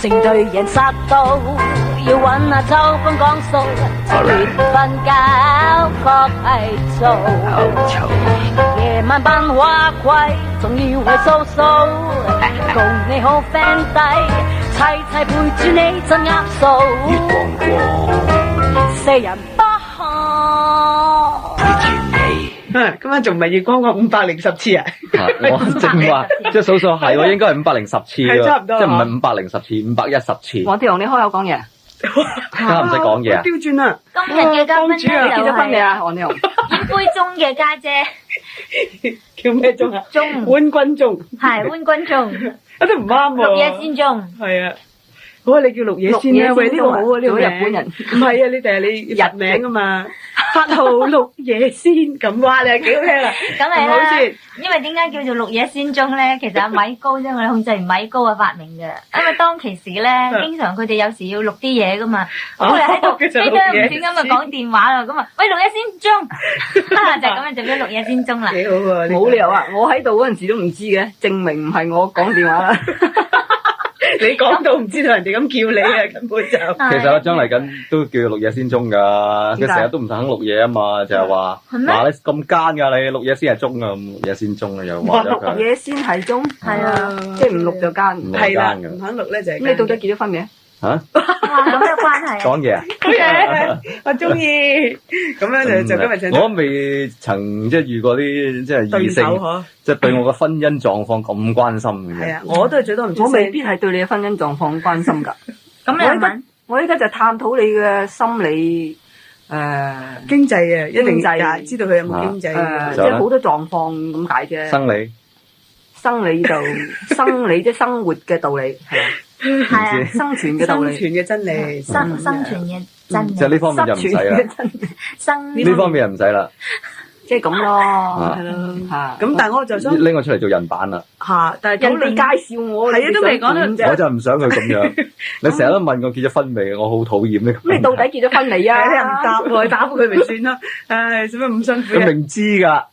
成隊人殺到，要揾阿秋風講數，7點瞓覺確係做。夜晚扮花魁，仲要係掃掃，共你好 friend 底，齊齊陪住你真啱數。月光光，世人不可。陪住你。今晚仲唔係月光光510次啊？我正話即係數數係喎，應該係510次係差唔多即係唔係510次，510次。黃鐵雄，你開口講嘢，家下唔使講嘢啊！調轉啦！今日嘅嘉賓咧公主啊結就係咗婚未啊？黃鐵雄，燕杯中嘅家姐，叫咩鐘啊？鐘溫君鐘，係溫君鐘，啊都唔啱喎。綠野仙鐘，係啊，好啊，你叫綠野仙啦，喂呢個好啊，呢個做日本人唔係啊，你哋係你日名啊嘛，發號綠野仙咁話你係幾好聽啊？梗係係咪好啦。似因為點解叫做綠野仙蹤咧？其實阿米高啫，我哋控制員米高嘅發明嘅。因為當其時咧，經常佢哋有時要錄啲嘢噶嘛，咁佢哋喺度叫做飛綠野唔斷咁就講電話啦，咁啊，喂綠野仙蹤，就咁樣就變咗綠野仙蹤啦。幾好喎，冇理由啊！我喺度嗰陣時都唔知嘅，證明唔係我講電話啦。你講到唔知道人哋咁叫你啊，根本就其實阿張麗緊都叫綠野仙蹤㗎，佢點解成日都唔肯綠野啊嘛，就係話係咩話你咁奸㗎你，綠野先係蹤啊，咁綠野仙蹤啊又話咗佢。嘢先係中，係啊，即係唔錄就奸。唔係啦，奸㗎唔肯錄咧就係。咁你到底結咗婚未啊？嚇哇咁有關係啊！講嘢啊！好嘢，我中意。咁樣就今日請我未曾即係遇過啲即係異對手性，嗬。即係對我嘅婚姻狀況咁關心嘅。係啊，我都係最多唔出我未聲。必係對你嘅婚姻狀況關心㗎。咁你又問？我依家就探討你嘅心理經濟啊，一定經濟呀知道佢有冇經濟嘅。即係好多狀況咁解啫。生理生理就生理即係生活嘅道理，係啊，係啊，生存嘅道生理，存嘅真理，生存嘅真即係呢方面就唔使啦，生呢方面就唔使啦，即係咁咯，係咯。嚇。咁但係我就想拎我出嚟做人版啦。嚇，但係討論人哋介紹我，係啊都未講到你想點啫我就唔想佢咁樣。你成日都問我結咗婚未，我好討厭呢個問題。咁你到底結咗婚未係啊？你又唔答我，你答佢咪算咯？唉，使乜咁辛苦啊？佢明知㗎，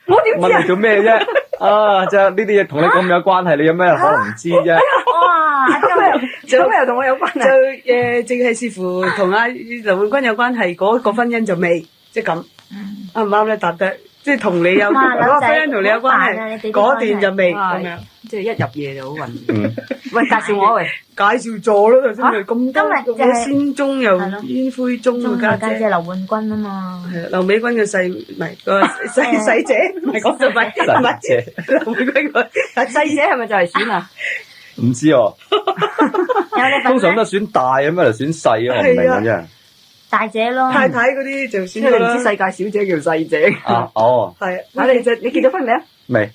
我點知啊問你？做咩啫？啊，即係呢啲嘢同你咁有關係，你有咩可能唔知啫？哇！咁又同我有關就係？淨係視乎同阿劉冠軍有關係嗰個婚姻就未，即係咁啱唔啱咧？答得即係同你有哇嗰個婚姻同你有關好煩啊你哋係，啲嗰段就未哇咁樣。即係一入夜就好混亂。嗯，喂，介紹我喂，介紹咗咯，頭先咪咁多今日就係嘅仙中又係咯煙灰中中嘅家姐，嘅家姐劉冠軍啊嘛，係啊劉美君嘅細唔係個細姐，唔係講就唔係唔係姐劉美君個細姐係咪就係選啊？唔知喎，有你份咩通常都係選大啊，咩嚟選細啊？我唔明嘅啫。大姐咯，太太嗰啲就即係你唔選咗啦知。世界小姐叫細姐。啊，哦，係啊，嗱，你結咗婚未啊？未，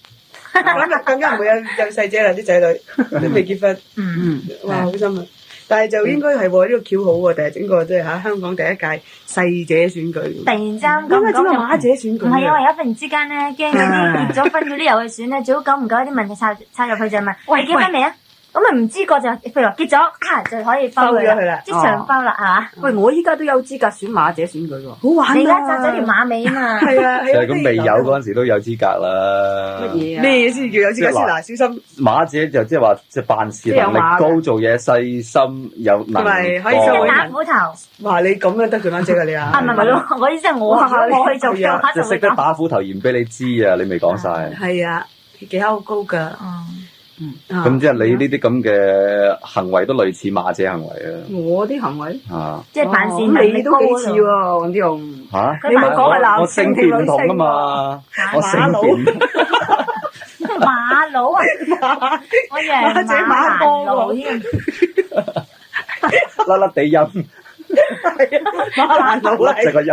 咁就更加唔會有細姐啦，啲仔女都未結婚。嗯，哇，好心啊！但係就應該係喎，呢個橋好喎，第日整個即係嚇香港第一屆細姐選舉。突然之間咁點解整個講馬姐選舉唔係因為啊？有忽然之間咧，驚嗰啲結咗婚嗰啲又去選咧，最好久唔久啲問題插入去就問：喂，結婚未啊？咁咪唔知個就譬如話結咗啊，就可以包收咗佢啦即場包啦，係嘛？喂，我依家都有資格選馬姐選舉喎。好玩啊！你而家紮咗條馬尾啊嘛，係啊，就係咁未有嗰陣時都有資格啦。乜嘢啊？咩嘢先叫有資格先嗱？小心馬姐就即係話即係辦事能力高，做嘢細心，有能同埋力可以收尾多打斧頭啊，話你咁樣得罪翻姐㗎你啊？唔係咯，我意思係我去做嘅話即係識得打斧頭言俾你知啊！你未講晒，係啊，技巧好高㗎。咁即係你呢啲咁嘅行為都類似馬姐行為我啲行為，啊！即係辦事能咁你力高都幾似喎。喎，黃之雄。嚇佢你冇講係男我性性定女別唔同啊性嘛，我性馬佬別唔同馬佬啊！我以為係馬姐馬哥喎佬添，甩甩地音，馬蘭佬甩隻個音。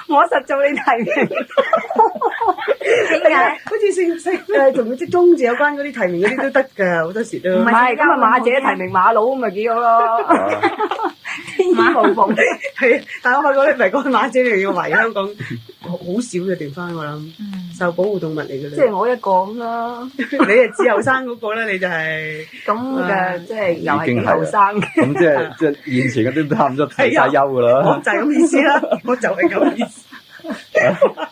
我實做你提名，點解？好似姓同佢即中字有關嗰啲提名嗰啲都得㗎，好多時都。唔係咁啊，馬姐提名馬佬咪幾好咯，天衣無縫。係，但係我發覺咧，唔係嗰個馬姐嚟要圍香港好少嘅地方，我諗受保護動物嚟㗎啦。即係我一個咁啦，你係至後生嗰個啦，你就係咁嘅即係又係幾已經係後生嘅。咁即係現前嗰啲都差唔多退晒休㗎我啦，就係咁意思啦，我就係咁意思。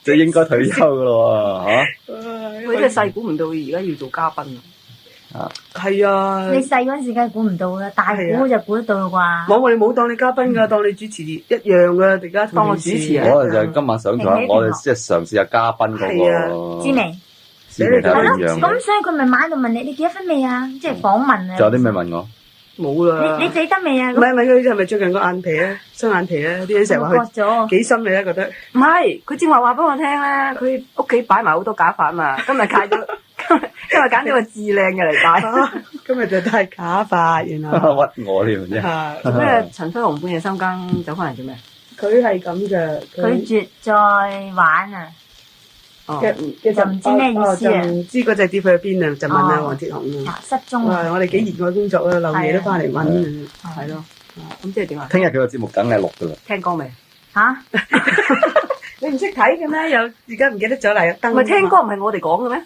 即係應該退休㗎咯喎嚇。佢真係細估唔到而家要做嘉賓啊！係啊。你細嗰陣時梗係估唔到啦，大估就估得到啦啩。我哋冇當你嘉賓㗎，當你主持一樣㗎，而家當我主持啊。我哋就係今晚想咗，我哋即係嘗試下嘉賓嗰個。知未？知未？係咯，點樣？咁所以佢咪買到問你結咗婚未啊？即係訪問啊。仲有啲咩問我？冇啦。你死得未啊？唔係佢係咪最近個眼皮咧，雙眼皮咧？啲人成日話割佢咗。幾深你咧覺得？唔係，佢正話俾我聽咧，佢屋企擺埋好多假髮嘛，今日戒咗，今日揀咗個至靚嘅嚟戴。今日就戴假髮，原來。屈我添啫。係做咩？陳輝鴻半夜三更走翻嚟做咩？佢係咁嘅。拒絕再玩啊！哦，就唔知咩意思啊就唔知嗰隻碟去邊啊？就問阿黃鐵雄啊。失蹤啊！我哋幾熱愛工作啊，漏夜都翻嚟揾。係咯。咁即係點啊？聽日佢個節目梗係錄㗎啦。聽歌未？嚇！你唔識睇嘅咩？有而家唔記得咗嚟登。唔係聽歌唔係我哋講嘅咩？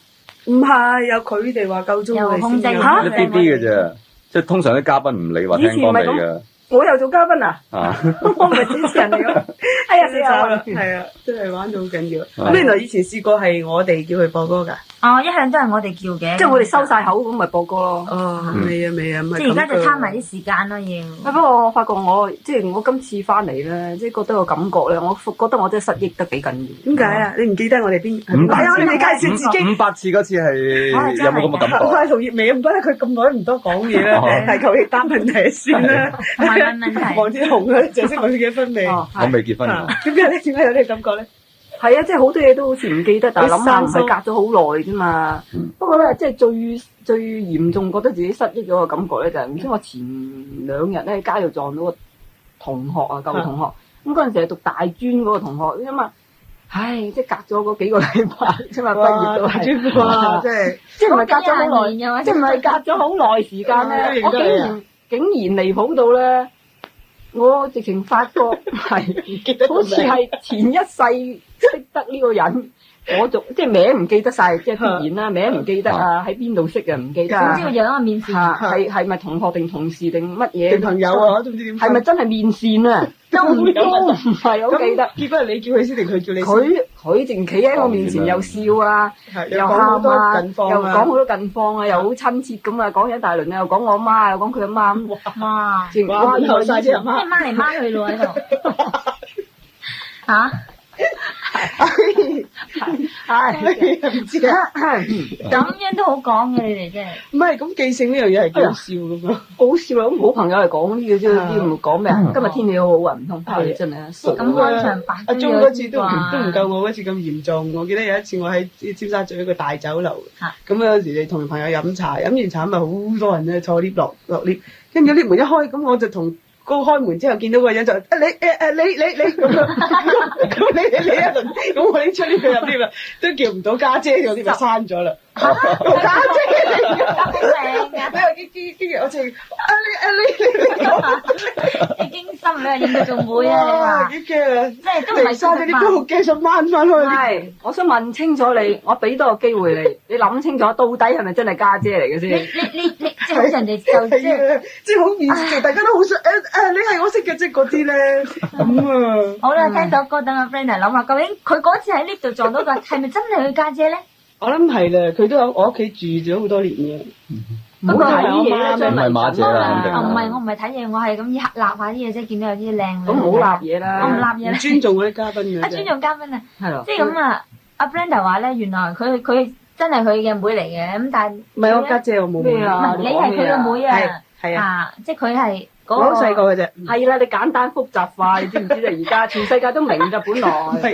唔係，有佢哋話夠鐘有控制我哋先有。嚇一啲啲嘅啫，即係通常啲嘉賓唔理話聽歌未嘅。我又做嘉賓啊！啊，我唔係主持人嚟㗎。哎呀死啦！係啊，真係玩到好緊要。咁原來以前試過係我哋叫佢播歌㗎。哦，一向都係我哋叫嘅。即係我哋收晒口咁，咪播歌咯。哦，未啊，唔係。即係而家就攤埋啲時間咯，要。不過我發覺我今次翻嚟咧，即係覺得個感覺咧，我覺得我真係失憶得幾緊要。點解啊？你唔記得我哋邊？五百次你未介紹自己。 500次嗰次係有冇咁嘅感覺？快同葉美唔怪得佢咁耐唔多講嘢啦，係求其答問題先啦。問問題。黃鐵雄啊，就識問佢幾分未？哦我未結婚㗎。點解咧？點解有呢個感覺咧？係啊，即係好多嘢都好似唔記得，但係諗下唔係隔咗好耐啫嘛。不過咧，即係最嚴重覺得自己失憶咗嘅感覺咧，就係唔知我前2日咧喺街度撞到個同學啊，舊同學。咁嗰陣時係讀大專嗰個同學，因為唉，即係隔咗嗰幾個禮拜啫嘛，畢業都係。哇！即係唔係隔咗好耐，即係唔係隔咗好耐時間咧？我竟然離譜到咧，我直情發覺係好似係前一世識得呢個人，我仲即係名唔記得晒，即係必然啦，名唔記得啊，喺邊度識嘅唔記得。總之個樣啊，面善。係咪同學定同事定乜嘢？定朋友啊，都唔知點。係咪真係面善啊？都唔係好記得。結果係你叫佢先定佢叫你先？佢淨企喺我面前又笑啊，又講好多喊啊，近況又講好多近況啊，又好親切咁啊，講一大輪啊，又講我媽，又講佢阿媽。哇！哇！以後晒啲阿即係媽。孖嚟孖去咯喺度。嚇！係唔知啊。咁樣都好講嘅，你哋真係。唔係咁記性呢樣嘢係幾好笑咁樣。好笑啊！咁好朋友嚟講呢嘅啫，呢唔講咩啊？今日天氣好好啊，唔通係真係啊！咁開場白阿鐘嗰次都唔啩夠我嗰次咁嚴重。我記得有一次我喺尖沙咀一個大酒樓，嚇咁有時你同朋友飲茶，飲完茶咪好多人咧坐 lift 落 lift，跟住 lift 門一開，咁我就同嗰個開門之後見到個人就你咁樣，咁你一輪，咁我拎出呢個入 lift 啦，都叫唔到家姐，嗰啲咪閂咗啦。家姐嚟㗎，靚啊！你又跟住我就你你驚心，你係認佢做妹啊？你話幾驚啊！即係都唔係閂咗啲都好驚，想掹翻去。係，我想問清楚你，我俾多個機會你，你諗清楚到底係咪真係家姐嚟嘅先？你即係好似人哋就即係即係好面善，大家都好想你係我識嘅，即係嗰啲咧咁啊！好啦，聽首歌等阿 friend 嚟諗下，究竟佢嗰次喺呢度撞到個係咪真係佢家姐咧？我諗係啦，佢都喺我屋企住咗好多年嘅。唔好睇嘢啦，唔係馬姐啦，肯定。唔係我唔係睇嘢，我係咁立下啲嘢啫，見到有啲靚。咁唔好立嘢啦，我唔立嘢啦。尊重嗰啲嘉賓嘅。尊重嘉賓啊，係咯。即係咁啊！阿 Brenda 話咧，原來佢真係佢嘅妹嚟嘅，咁但係唔係我家姐，我冇妹。咩啊？你係佢嘅妹啊？係啊，即係佢係嗰我好細個嘅啫。係啦，你簡單複雜化，你知唔知啊？而家全世界都明㗎，本來。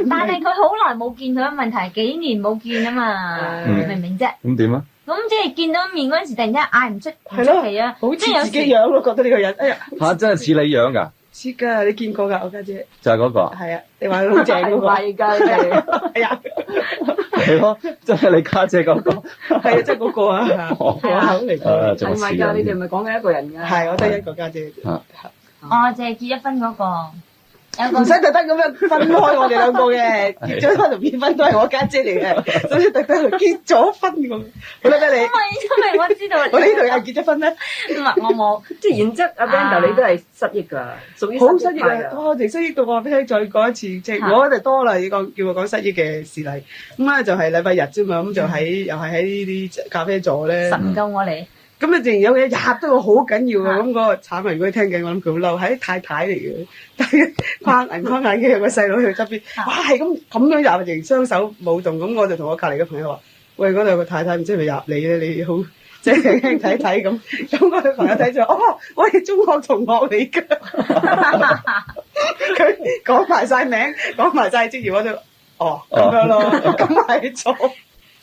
但係佢好耐冇見佢嘅問題，幾年冇見啊嘛，明唔明啫？咁點啊？咁即係見到面嗰陣時，突然間嗌唔出奇啊！好似自己樣咯，覺得呢個人，哎呀嚇真係似你樣㗎？似㗎，你見過㗎我家姐。就係嗰個。係啊，你話佢好正嗰個。係㗎，係。係啊。係咯，真係你家姐嗰個。係啊，即係嗰個啊，我口嚟講。係咪㗎？你哋唔係講緊一個人㗎？係，我得一個家姐。哦，就係結咗婚嗰個。唔使特登咁樣分開我哋兩個嘅，結咗婚同結婚都係我家姐嚟嘅，所以特登結咗婚咁。好啦，得你。因為我知道。我呢度又結咗婚咧。唔係我冇。即係然之後，阿 Brenda 你都係失憶㗎，屬於好失憶啊！我哋失憶到我俾你再講一次，即係我哋多啦，叫我講失憶嘅事例。咁咧就係禮拜日啫嘛，咁就又係喺呢啲咖啡座咧。神救我嚟。咁啊，仲有嘢日都好緊要嘅，咁嗰個產人如果聽緊，我諗佢好嬲，係太太嚟嘅，但係框眼鏡有個細佬喺側邊，哇係咁樣入嚟，雙手舞動，咁我就同我隔離嘅朋友話：喂，嗰度有個太太唔知係咪入你咧？你好即係輕輕睇睇咁，咁我嘅朋友睇咗，哦，我係中學同學嚟㗎，佢講埋晒名，講埋晒職業，我就哦咁樣咯，咁係錯。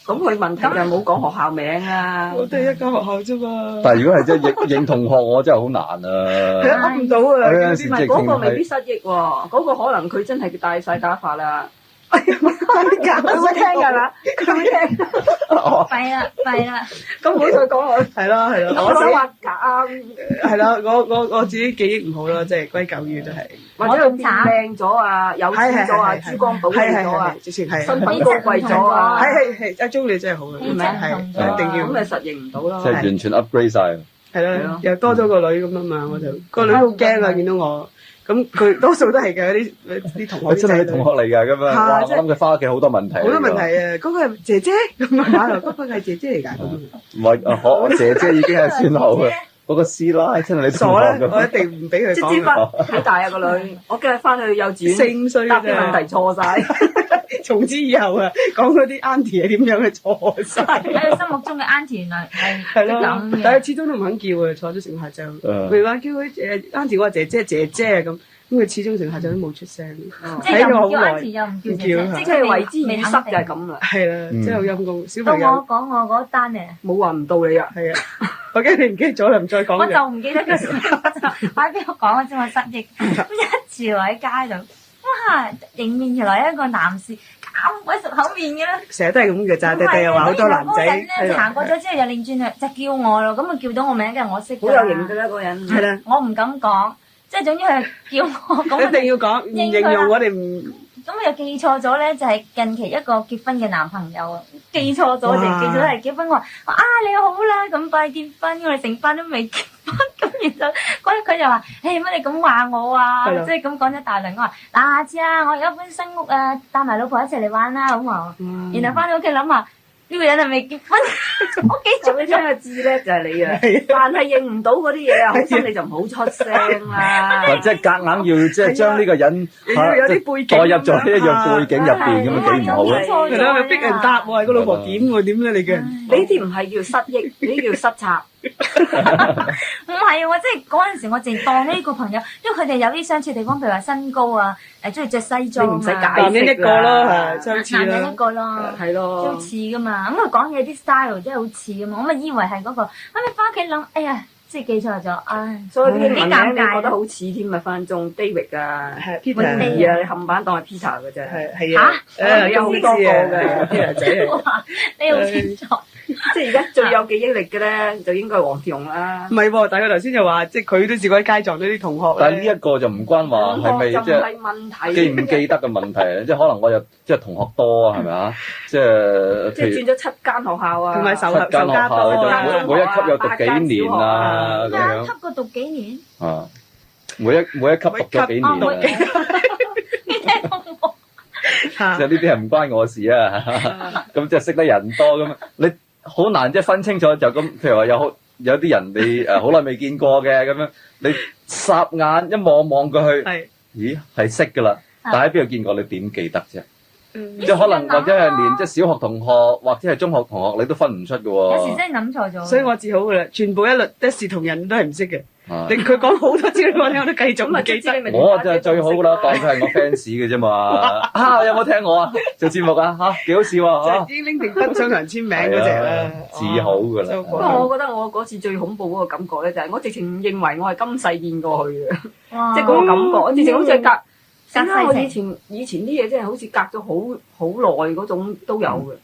咁佢問題就冇講學校名啊！我哋一間學校啫嘛。但係如果係即係認同學，我真係好難啊！噏唔到啊！有陣時唔係嗰個未必失憶喎，嗰個可能佢真係戴晒假髮啦。佢會聽㗎啦，佢會聽。弊啦！咁唔好再講我。係咯，我想話假係咯，我自己記憶唔好啦，即係歸咎於都係。或者佢變靚咗啊，有錢咗啊，珠光寶氣咗啊，直情係身份高貴咗啊，係阿鐘你真係好啊，係一定要咁咪實認唔到咯。即係完全 upgrade 晒。係咯，又多咗個女咁啊嘛，我就個女好驚啊，見到我。咁佢多數都係嘅，啲同學真係同學嚟㗎咁樣，哇！我諗佢翻屋企好多問題。好多問題啊！嗰個係姐姐咁啊，嗰個係姐姐嚟㗎。唔係，我姐姐已經係算好嘅。嗰個師奶真係你同學傻啦！我一定唔俾佢講。直接翻幾大啊個女？我今日翻去幼稚園4、5歲答啲問題錯晒。從此以後啊，講嗰啲 auntie 係點樣嘅錯晒。喺佢心目中嘅 auntie 原來係咁嘅。但係始終都唔肯叫啊，坐咗成下晝。譬如話叫佢auntie，我話姐姐咁，佢始終成下晝都冇出聲。即係又唔叫 auntie 又唔叫姐姐，即係為之語塞就係咁啦。係啦，真係好陰公。小到朋友我講我嗰單咧，冇話唔到你啊，係啊，我驚你唔記得咗啦，唔再講。我就唔記得嘅時候，快俾我講啊！先我失憶，一次喺街度，哇！迎面而來一個男士咁鬼熟口面嘅咧，成日都係咁嘅咋，弟弟又話好多男仔咧行過咗之後又擰轉去就叫我咯，咁啊叫到我名，梗係我識。好有型㗎啦嗰人。係啦，我唔敢講，即係總之佢叫我咁。一定要講，唔形容我哋唔。咁我又記錯咗咧，就係近期一個結婚嘅男朋友啊，記錯咗定記錯係結婚。我話你好啦，咁快結婚，我哋成班都未結婚，咁然後嗰日佢就話：乜你咁話我啊？即係咁講咗大輪。我話嗱知啊，我而家搬新屋啊，帶埋老婆一齊嚟玩啦咁話。然後翻到屋企諗下。呢個人係未結婚？我記住你聽個字咧就係你啊！但係認唔到嗰啲嘢啊，好心你就唔好出聲啦。或者夾硬要即係將呢個人有啲背景代入咗呢一樣背景入邊，咁啊幾唔好咧？係啦，逼人答喎，個老婆點喎？點咧？你嘅呢啲唔係叫失憶，呢啲叫失策。唔係喎，即係嗰陣時我淨當呢個朋友，因為佢哋有啲相似地方，譬如話身高啊，中意着西裝啊，唔使解男人一個咯，係相似男人啦一。個咯，係咯，都似噶嘛。咁佢講嘢啲 style 真係好似噶嘛，我咪以為係嗰個。咁你翻屋企諗，哎呀，即係記錯咗，唉，所以啲英文名尷你覺得尬。好似添啊，翻中 David 啊係，Peter 啊，你冚板當係 Peter 嘅啫。係啊，有好多個嘅啲仔。哇，你好清楚。即係而家最有記憶力嘅咧，就應該係黃鐵雄啦。唔係喎，但係佢頭先就話，即係佢都試過喺街撞到啲同學。但係呢一個就唔關話係咪即係問題記唔記得嘅問題，即係可能我有即係同學多啊，係咪啊？即係即係轉咗7間學校啊，同埋7間學校，每一級又讀幾年啊咁樣。咩級過讀幾年？啊，每一級讀咗幾年啊？你聽我即係呢啲係唔關我事啊！咁即係識得人多咁，你好難即係分清楚就咁。譬如話有啲人你好耐未見過嘅咁樣，你霎眼一望過去，咦係識㗎啦，但喺邊度見過你點記得啫？即係可能或者係連即係小學同學或者係中學同學你都分唔出㗎喎。有時真係諗錯咗。所以我自豪㗎啦，全部一律一視同仁都係唔識嘅。佢講好多資料我聽，我都繼續唔記得。我就係最好㗎啦，當佢係我 fans 嘅啫嘛。有冇聽我啊？做節目啊？幾好笑喎！已經拎定筆想同人簽名嗰隻啦，自豪㗎啦。不過我覺得我嗰次最恐怖嗰個感覺咧，就係我直情認為我係今世見過去嘅，即係嗰個感覺，我直情好似係隔。我以前啲嘢真係好似隔咗好耐嗰種都有嘅。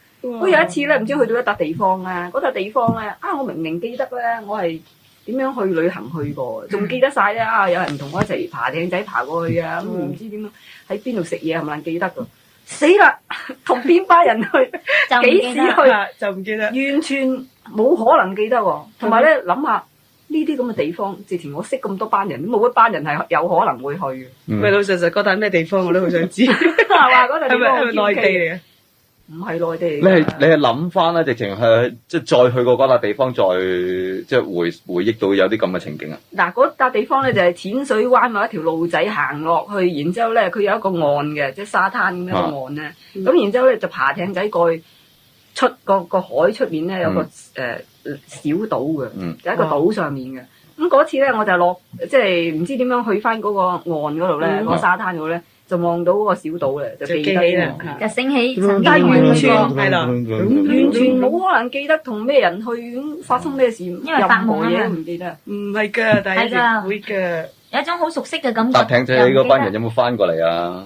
我有一次咧，唔知去到一笪地方啊，嗰笪地方咧我明明記得咧，我係點樣去旅行去過，仲記得晒咧有人同我一齊爬艇仔爬過去啊，咁唔知點樣喺邊度食嘢係咪記得㗎？死啦！同邊班人去？幾時去？就唔記得，完全冇可能記得喎。同埋咧諗下。呢啲咁嘅地方，之前我識咁多班人，冇一班人係有可能會去嘅。喂，老實實嗰笪咩地方我都好想知。係嘛？嗰笪地方係咪內地嚟嘅？唔係內地嚟你㗎。係諗翻咧，直情係即係再去過嗰笪地方，再即係回憶到有啲咁嘅情景啊！嗱，嗰笪地方咧就係淺水灣某一條路仔行落去，然之後咧佢有一個岸嘅，即係沙灘咁樣一個岸咧。咁然之後咧就爬艇仔過去出個海出面咧有個小島嘅，就喺個島上面嘅。咁嗰次咧我就落即係唔知點樣去翻嗰個岸嗰度咧，嗰個沙灘嗰度咧就望到嗰個小島咧，就記記起得啦。就醒起曾但係經完全係啦完全冇可能記得同咩人去，咁發生咩事，因為發夢啊嘛嘢都唔記得。唔係㗎，但係係㗎會嘅。有一種好熟悉嘅感覺。搭艇仔嗰班人有冇翻過嚟啊？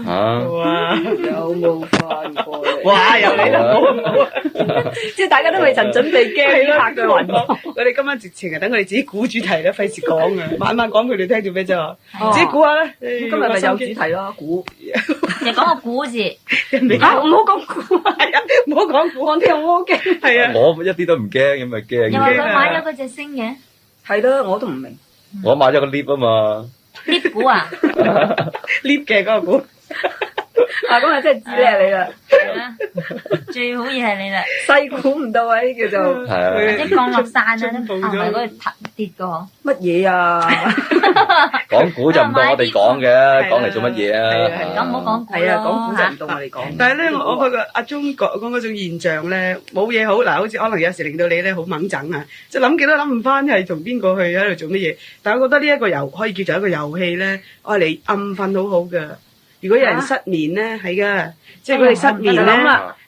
嚇！哇！有冇翻過嚟？哇！又嚟啦，冇即係大家都未曾準備驚，嚇佢暈咗。我哋今晚直情係等佢哋自己估主題啦，費事講啊！晚晚講佢哋聽做咩啫？自己估下啦。今日咪有主題咯，估。就講個估字，人啊，唔好講估，係啊，唔好講估，我聽我好驚。係啊，我一啲都唔驚，咁咪驚又話嘅。佢買咗嗰隻星嘅係咯，我都唔明。我買咗個 lift 啊嘛， lift 股啊， lift 嘅嗰個估。啊，咁啊真係知叻你啦，係啊最好嘢係你啦，細估唔到啊！呢叫做係啊，即係降落傘啊，進步咗唔係嗰個跌嘅嗬。乜嘢啊？講股就唔到我哋講嘅，講嚟做乜嘢啊？咁唔好講股係啊，講估就唔咯到我哋講。但係咧，我發覺阿鐘講嗰種現象咧，冇嘢好嗱，好似可能有時令到你咧好掹整啊，即係諗幾多諗唔翻係同邊個去喺度做乜嘢。但係我覺得呢一個遊可以叫做一個遊戲咧，愛嚟暗瞓好好㗎。如果有人失眠咧，係噶，即係佢哋失眠咧，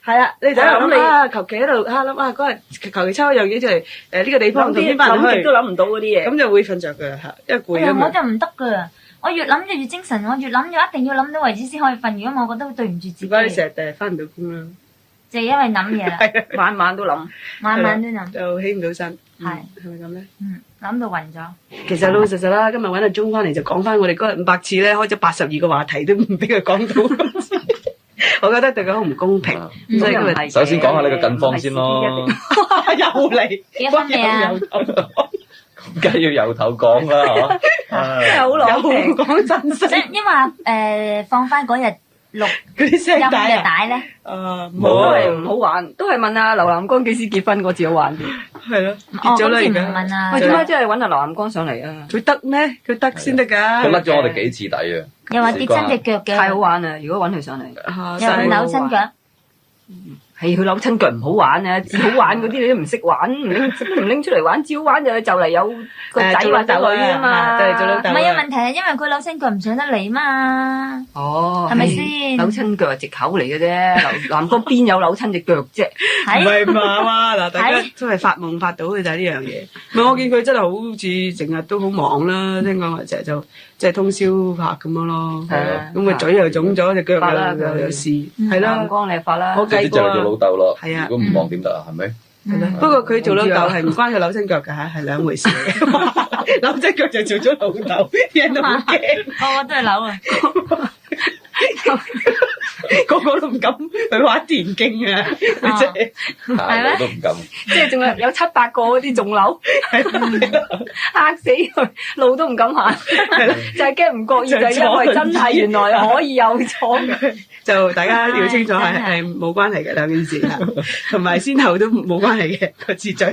係啊，你就喺度諗啊，求其喺度諗啊，嗰日求其抽一樣嘢出嚟，呢個地方同邊班人去諗極都，諗唔到嗰啲嘢。咁就會瞓着㗎嚇，因為攰啊嘛。我就唔得噶，我越諗就越精神，我越諗就一定要諗到為止先可以瞓。如果我覺得對唔住自己，如果你成日翻唔到工啦，就係因為諗嘢啦，晚晚都諗。晚晚都諗，就起唔到身，係係咪咁咧？諗到暈咗。其實老老實實啦，今日揾阿鐘翻嚟就講翻我哋嗰日500次咧，開咗82個話題都唔俾佢講到，我覺得對佢好唔公平。所以今日首先講下你個近況先咯，又嚟，結婚未啊？梗係要由頭講啦嚇。真係好又攞命。講真即聲，係因為放翻嗰日錄嗰啲聲音帶啊，嘅帶咧，冇都啊，係唔好玩，都係問阿劉南光幾時結婚嗰次好玩啲。係咯，結咗啦今次唔而家。問啊喂，，點解真係揾阿劉南光上嚟啊？佢得咩？佢得先得㗎。佢甩咗我哋幾次底啊！又話跌親隻腳嘅，太好玩啦！如果揾佢上嚟，又話扭親腳，係佢扭親腳唔好玩啊！至好玩嗰啲你都唔識玩，唔拎出嚟玩，只好玩就嚟有個仔或者女啊嘛。對，做老豆。唔係啊，問題係因為佢扭親腳唔上得嚟嘛，哦，係咪先扭親腳係藉口嚟嘅啫，劉南光邊有扭親隻腳啫？唔係係嘛嗱，大家都係發夢發到嘅就係呢樣嘢。唔係我見佢真係好似成日都好忙啦，聽講話成日就即係通宵拍咁樣咯。係啊咁個嘴又腫咗，隻腳發啦又有事，係劉南啦。光你發啦，我計過即係就嚟做老豆咯。係啊如果唔忙點得啊？係咪？係啦。不過佢做老豆係唔關佢扭親腳㗎嚇，係兩回事嚟嘅。扭親腳就做咗老豆，啲人都好驚，個個都係扭啊，個個都唔敢去玩電競啊！佢真係係我都唔敢。即係仲有7-8個嗰啲仲扭，嚇死佢，路都唔敢行，就係驚唔覺意，就係因為真係原來可以有錯。就大家要清楚係冇關係嘅兩件事嚇，同埋先後都冇關係嘅個次序。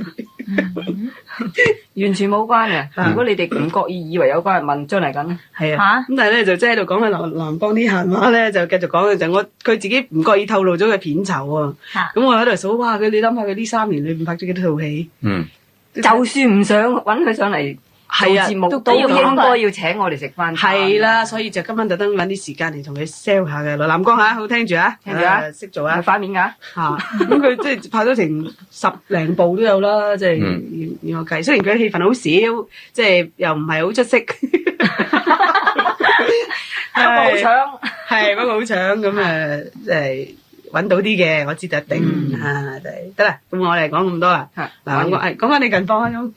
完全冇關嘅。嗯如果你哋唔覺意以為有關，問張嚟緊咧。係啊，咁但係咧就即係喺度講緊南方啲閒話咧，就繼續講嘅就佢自己唔覺意透露咗嘅片酬喎。嚇咁我喺度數，哇！你諗下佢呢3年裏面拍咗幾多套戲？嗯，就算唔想揾佢上嚟做係啊節目，都都要應該要請我哋食飯。係啦，所以就今晚特登揾啲時間嚟同佢 sell 下嘅。南光嚇，好聽住啊，聽住啊識做啊係塊面㗎。嚇。咁佢即係拍咗成10零部都有啦，即係要我計。雖然佢戲份好少，即係又唔係好出色。好搶。係不過好搶咁誒，即係揾到啲嘅，我知就一定啊，得啦。咁我哋講咁多啦。係嗱，講翻你近況啊，咁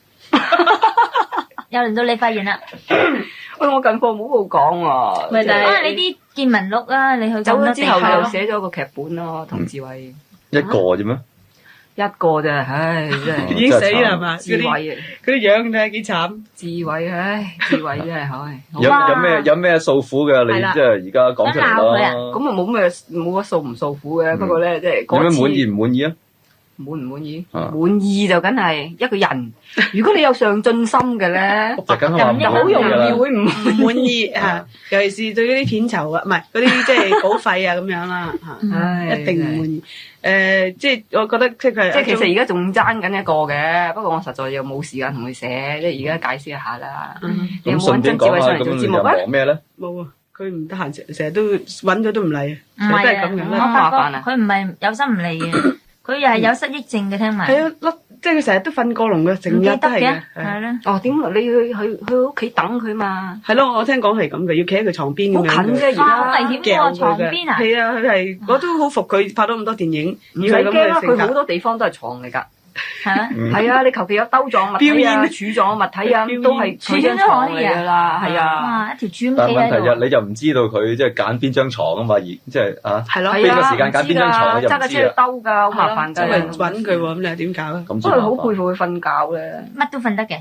又輪到你發現啦，喂，我近況冇好講喎。咪就係啊你啲見聞錄啊，你去走咗之後咁多地方又寫咗個劇本咯，同志偉。一個啫咩？一個咋，唉，真係已經死啦係嘛？智慧啊，嗰啲樣你睇幾慘。智慧，唉，智慧真係唉。有咩訴苦嘅？你係啦即係而家講出嚟想鬧佢啊咯。咁啊冇乜訴唔訴苦嘅，不過咧即係有咩嗰次滿意唔滿意啊？滿唔滿意？啊滿意就梗係一個人。如果你有上進心嘅咧，就梗係話唔就好容易會唔唔滿意啊！尤其是對嗰啲片酬啊，唔係嗰啲即係稿費啊咁樣啦嚇，唉一定唔滿意。即係我覺得即係即係其實而家仲爭緊一個嘅，不過我實在又冇時間同佢寫，即係而家解釋一下啦。你有咁冇揾順便講下，曾志偉上嚟咁你又做節目啊？忙咩咧？冇啊，佢唔得閒，成日都揾咗都唔嚟，唔成日都係係啊，咁樣我啦。發覺佢唔係有心唔嚟嘅，佢又係有失憶症嘅，聽聞。係啊，即係佢成日都瞓過籠嘅，成日唔記得嘅都係嘅，，係咯。哦，點你去屋企等佢嘛？係咯，我聽講係咁嘅，要企喺佢床邊好咁樣嘅。近啫，哇，好而家危險喎！床邊啊，係啊，佢係我都好服佢拍到咁多電影，唔使驚啦，佢好多多地方都係床嚟㗎。係咩？嗯係啊，你求其有兜狀物體表啊、演柱狀物體啊，表演都係佢張床嚟㗎啦。係啊，哇，一條柱咁但係問題企喺度。你就唔知道佢即係揀邊張床啊嘛，而即係啊，係咯，係啊，邊個時間揀邊張床你就唔揸架車去知啦。兜㗎，好麻煩周圍㗎。揾佢喎，咁你又點搞啊？咁不過好佩服佢瞓覺咧，乜都瞓得嘅。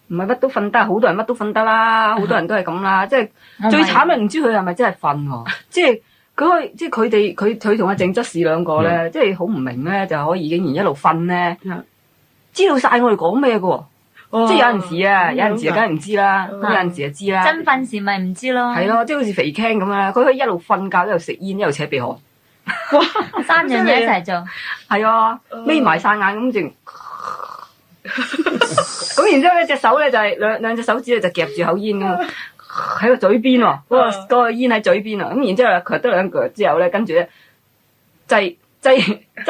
唔係乜都瞓得，好多人乜都瞓得啦，好多人都係咁啦。即係我唔係最慘係唔知佢係咪真係瞓喎？即係佢可以，即係佢同阿鄭則仕兩個咧，即係好唔明咧，就可以竟然一路瞓咧嗯，知道晒我哋講咩嘅喎。哦即係有陣時啊，咁有陣時啊，梗係唔知啦，嗯咁有陣時就知啦。真瞓時咪唔知咯。係咯，即係好似肥 Ken 咁啦，佢可以一路瞓覺，一路食煙，一路扯鼻鼾。三樣嘢一齊做。係啊，眯埋晒眼咁淨。咁然之後咧，隻手咧就係兩隻手指咧就夾住口煙咁，喺個嘴邊喎，嗰個煙喺嘴邊啊。咁然之後佢得兩腳之後咧，跟住咧擠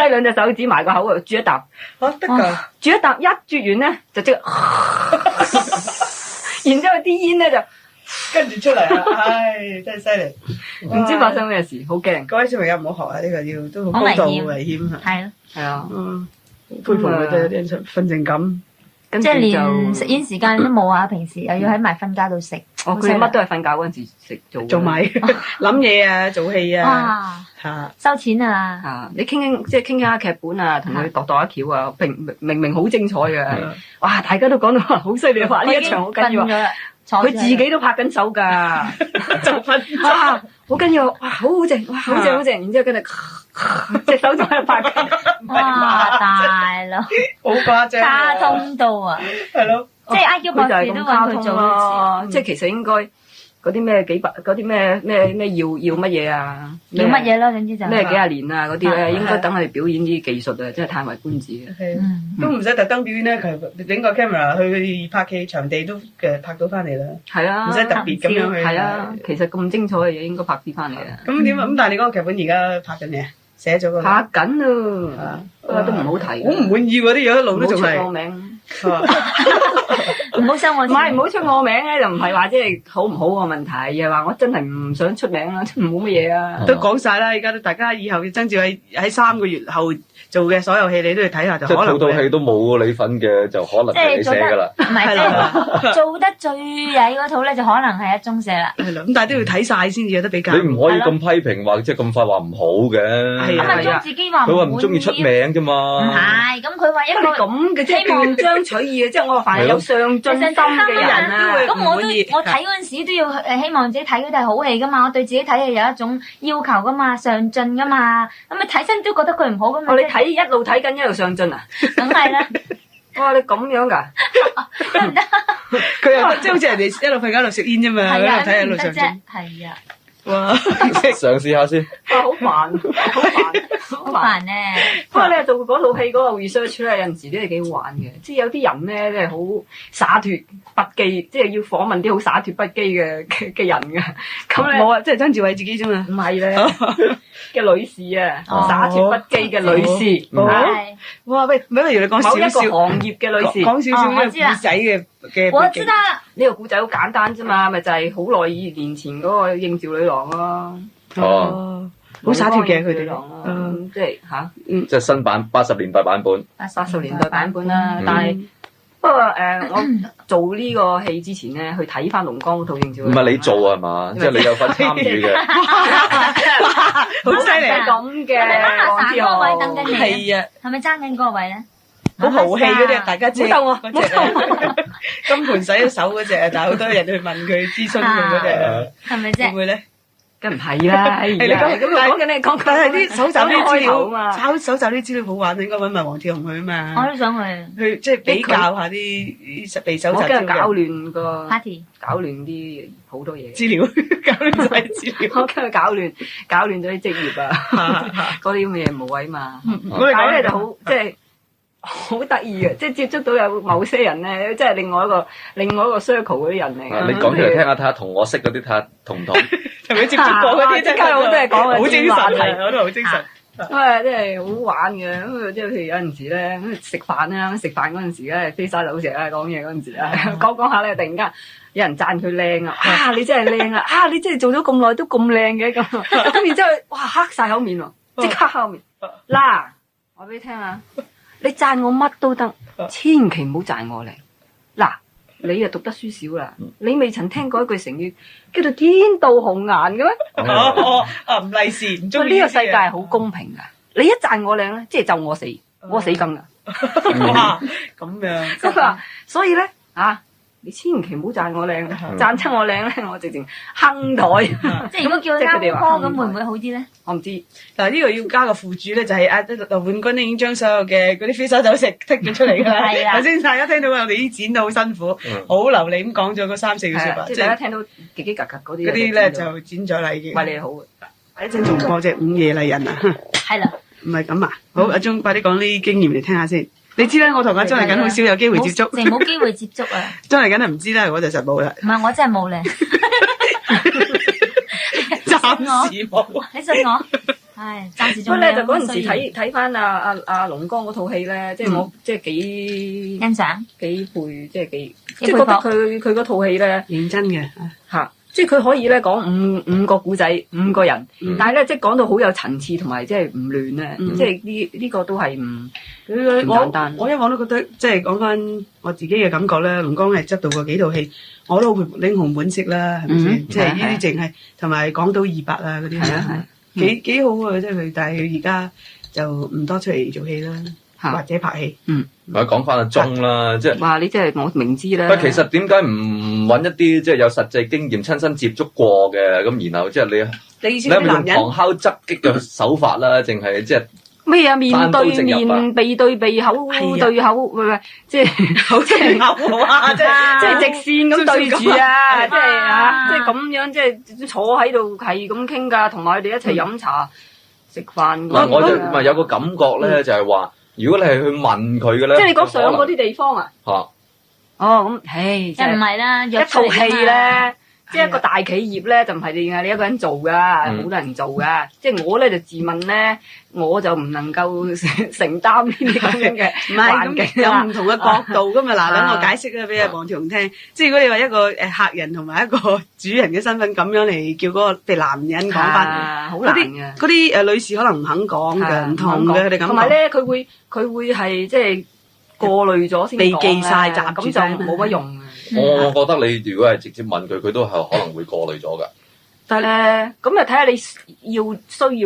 兩隻手指埋個口度，啜一啖，嚇得㗎，啜一啖一啜完咧就即刻，然之後啲煙咧就跟住出嚟啦，唉，真係犀利！唔知發生咩事，好驚。各位小朋友唔好學啊！呢個要都好好危高度險危險啊！係咯，係啊，嗯，佩服佢哋啲人瞓成咁。跟住即係連就食煙時間都冇啊！平時又要喺埋瞓覺度食。哦，佢哋乜都係瞓覺嗰陣時食做嘅做埋諗嘢啊，做戲啊，哇！嚇收錢啊！啊！你傾下劇本啊，同佢度下橋啊，明好精彩嘅，哇！大家都講到好犀利，話呢一場好緊要啊！咗啦，坐佢自己都拍緊手㗎，就瞓哇！好緊要，哇！好正，哇！好正好正，然之後跟住隻手仲喺度拍緊，哇！大佬，好誇張啊，卡通到啊！係咯，即係 IQ 博佢就係士都咁卡通揾佢做咯。一次。即係其實應該嗰啲咩幾百嗰啲咩要乜嘢啊？要乜嘢咯？總之就咩幾廿年啊嗰啲係咧，應該等佢哋表演啲技術啊，真係歎為觀止嘅。係啊嗯都唔使特登表演咧，佢整個 camera 去拍戲場地都拍到翻嚟啦，係啊，唔使特別咁樣去。係啊，其實咁精彩嘅嘢應該拍啲翻嚟啊！咁點啊？咁但係你嗰個劇本而家拍緊嘢，寫咗個，拍緊咯啊，不過都唔好睇。好唔滿意喎！啲嘢一路唔好出我都仲係，名，唔好收我錢。唔係唔好出我名咧，就唔係話即係好唔好個問題，而係話我真係唔想出名啦，冇乜嘢啊。都講晒啦。而家都大家以後曾志偉喺3個月後做嘅所有戲，你都要睇下，就即係可能會套戲都冇你份嘅，就可能係你寫㗎啦。唔係即係做得最曳嗰套咧，就可能係一中寫啦。係啦。咁但係都要睇晒先至有得比較。你唔可以咁批評話，即係咁快話唔好嘅。係啊咁啊，鍾自己話佢話唔中意出名啫唔嘛。係，咁佢話一乜你個。咁嘅啫，斷章取義嘅，即係我話凡係有上進心嘅人啊，係咯咁我都唔滿意我睇嗰陣時都要希望自己睇嗰啲係好戲噶嘛，我對自己睇戲有一種要求噶嘛，上進噶嘛，咁你睇親都覺得佢唔好咁嘛，我哋睇一路睇緊一路上進啊！梗係啦，哇，你咁樣㗎？得唔得？佢又即係好似人哋一路瞓覺一路食煙啫嘛，一路係啊，睇一唔得啫路上進。，係啊，哇！嘗試下先。哇，好煩，好煩，好煩咧。不過咧，做嗰套戲嗰個 research 咧，有陣時都係幾好玩嘅。即係有啲人咧，即係好灑脱不羈，即係要訪問啲好灑脱不羈嘅人嘅。咁咧，冇啊，即係曾志偉自己啫嘛。唔係咧嘅女士啊，哦灑脱不羈嘅女士，哦係，哇！喂，不如你講某一個少少，行業嘅女士。講少少呢個哦我知啦故仔嘅我背景。知道啦，呢個故仔好簡單啫嘛，咪就係好耐年前嗰個應召女郎咯。哦，好灑脱嘅佢哋。咯嗯，即係嚇即係新版80年代版本。 80年代版本啦，但係不過我做呢個戲之前咧，去睇翻龍江嗰套應召。唔係你做係嘛？即係你有份參與嘅。好犀利啊！咁嘅，散嗰位等緊你，係啊，係咪爭緊嗰個位咧？好豪氣嗰啲，大家知唔好鬥我嗰隻金盆洗咗手嗰隻啊，但係好多人去問佢諮詢佢嗰隻，係咪啫？會唔會咧？梗唔係啦，係你講咁講緊你講，但係啲搜集啲資料嘛，搜集啲資料好玩，應該揾埋黃鐵雄去啊嘛。我都想去去即係比較下啲被搜集我驚資料搞亂個 party。搞亂啲好多嘢。資料，搞亂晒資料。我驚佢搞亂咗啲職業啊，嗰啲咁嘅嘢無謂嘛。我哋但係咧就講好即係好得意嘅，即係接觸到有某些人咧，即係另外一個 circle 嗰啲人嚟。你講出嚟聽下，睇下同我識嗰啲睇下同唔同？同佢接觸過嗰啲，即刻好多嘢講啊，好精神話題啊！我都好精神。咁啊，真係好玩嘅。咁即係譬如有陣時咧，食飯啦，食飯嗰陣時咧，飛沙走石啊，講嘢嗰陣時啊，講下咧，突然間有人讚佢靚啊！啊，你真係靚啊！啊，你真係做咗咁耐都咁靚嘅咁。咁然之後，哇，黑晒口面喎，即刻黑口面。嗱，我俾你聽啊，你讚我乜都得，千祈唔好讚我靚。嗱，你啊讀得書少啦，你未曾聽過一句成語叫做天道紅顏嘅咩？唔利是，唔中意呢個世界係好公平噶，你一讚我靚咧，即係就我死，我死梗噶。哇，咁樣。咁佢話，所以咧你千祈唔好讚我靚，讚親我靚咧，我直情坑台。即係如果叫佢即係佢哋話啱科咁，會唔會好啲咧？我唔知，但係呢個要加個附註咧，就係劉冠軍已經將所有嘅嗰啲飛沙走石剔咗出嚟㗎啦。係啊頭先大家聽到我哋啲剪到好辛苦，好流利咁講咗嗰3-4句説話，即係大家聽到嘰嘰格格嗰啲，嗰啲咧就剪咗啦已經。為你好嘅。一陣仲播隻午夜麗人啊？係啦，唔係咁啊！好，阿鐘快啲講啲經驗嚟聽下先。你知啦，我同阿張麗緊好少有機會接觸，淨冇機會接觸啊！張麗緊就唔知啦，我就實冇啦。唔係我真係冇咧，暫時冇。你信我？唉，暫時仲不過咧就嗰陣時睇翻阿龍江嗰套戲咧，即係我即係幾欣賞幾倍，即係幾幾即係覺得佢嗰套戲咧認真嘅。嚇。即係佢可以咧講五個古仔5個人，但係咧即係講到好有層次同埋即係唔亂咧，即係呢個都係唔簡單。我一往都覺得即係講翻我自己嘅感覺咧，龍江係執到過幾套戲，我都好英雄本色啦，係咪先？即係呢啲淨係同埋港島200啊嗰啲係啊，幾好啊！即係佢，但係佢而家就唔多出嚟做戲啦，或者拍戲。咪講翻阿鐘啦，即係哇！你真係我明知啦。不過其實點解唔揾一啲即係有實際經驗、親身接觸過嘅咁，然後即係你意思你係咪男人用旁敲側擊嘅手法啦？淨係即係咩啊？面對面、鼻對鼻、口對口，喂，即係口即係口啊！即係直線咁對住啊！即係即係咁樣，即係坐喺度係咁傾㗎，同埋佢哋一齊飲茶食飯。我就咪有個感覺咧，就係話，如果你係去問佢嘅咧，即係你講上嗰啲地方啊？嚇，哦咁，唉，即係唔係啦？一套戲咧。即係一個大企業咧，就唔係淨係你一個人做噶，好多人做噶。即係我咧就自問咧，我就唔能夠承擔呢啲咁樣嘅環境有唔同嘅角度噶嘛。嗱，等我解釋啦俾阿黃條聽。即係如果你話一個客人同埋一個主人嘅身份咁樣嚟叫嗰個譬如男人講翻，好難嘅。嗰啲女士可能唔肯講嘅，唔同嘅佢哋咁講。同埋咧，佢會係即係過濾咗先避忌晒集咁就冇乜用。我覺得你如果係直接問佢，佢都係可能會過濾咗㗎。但係咧，咁就睇下你需要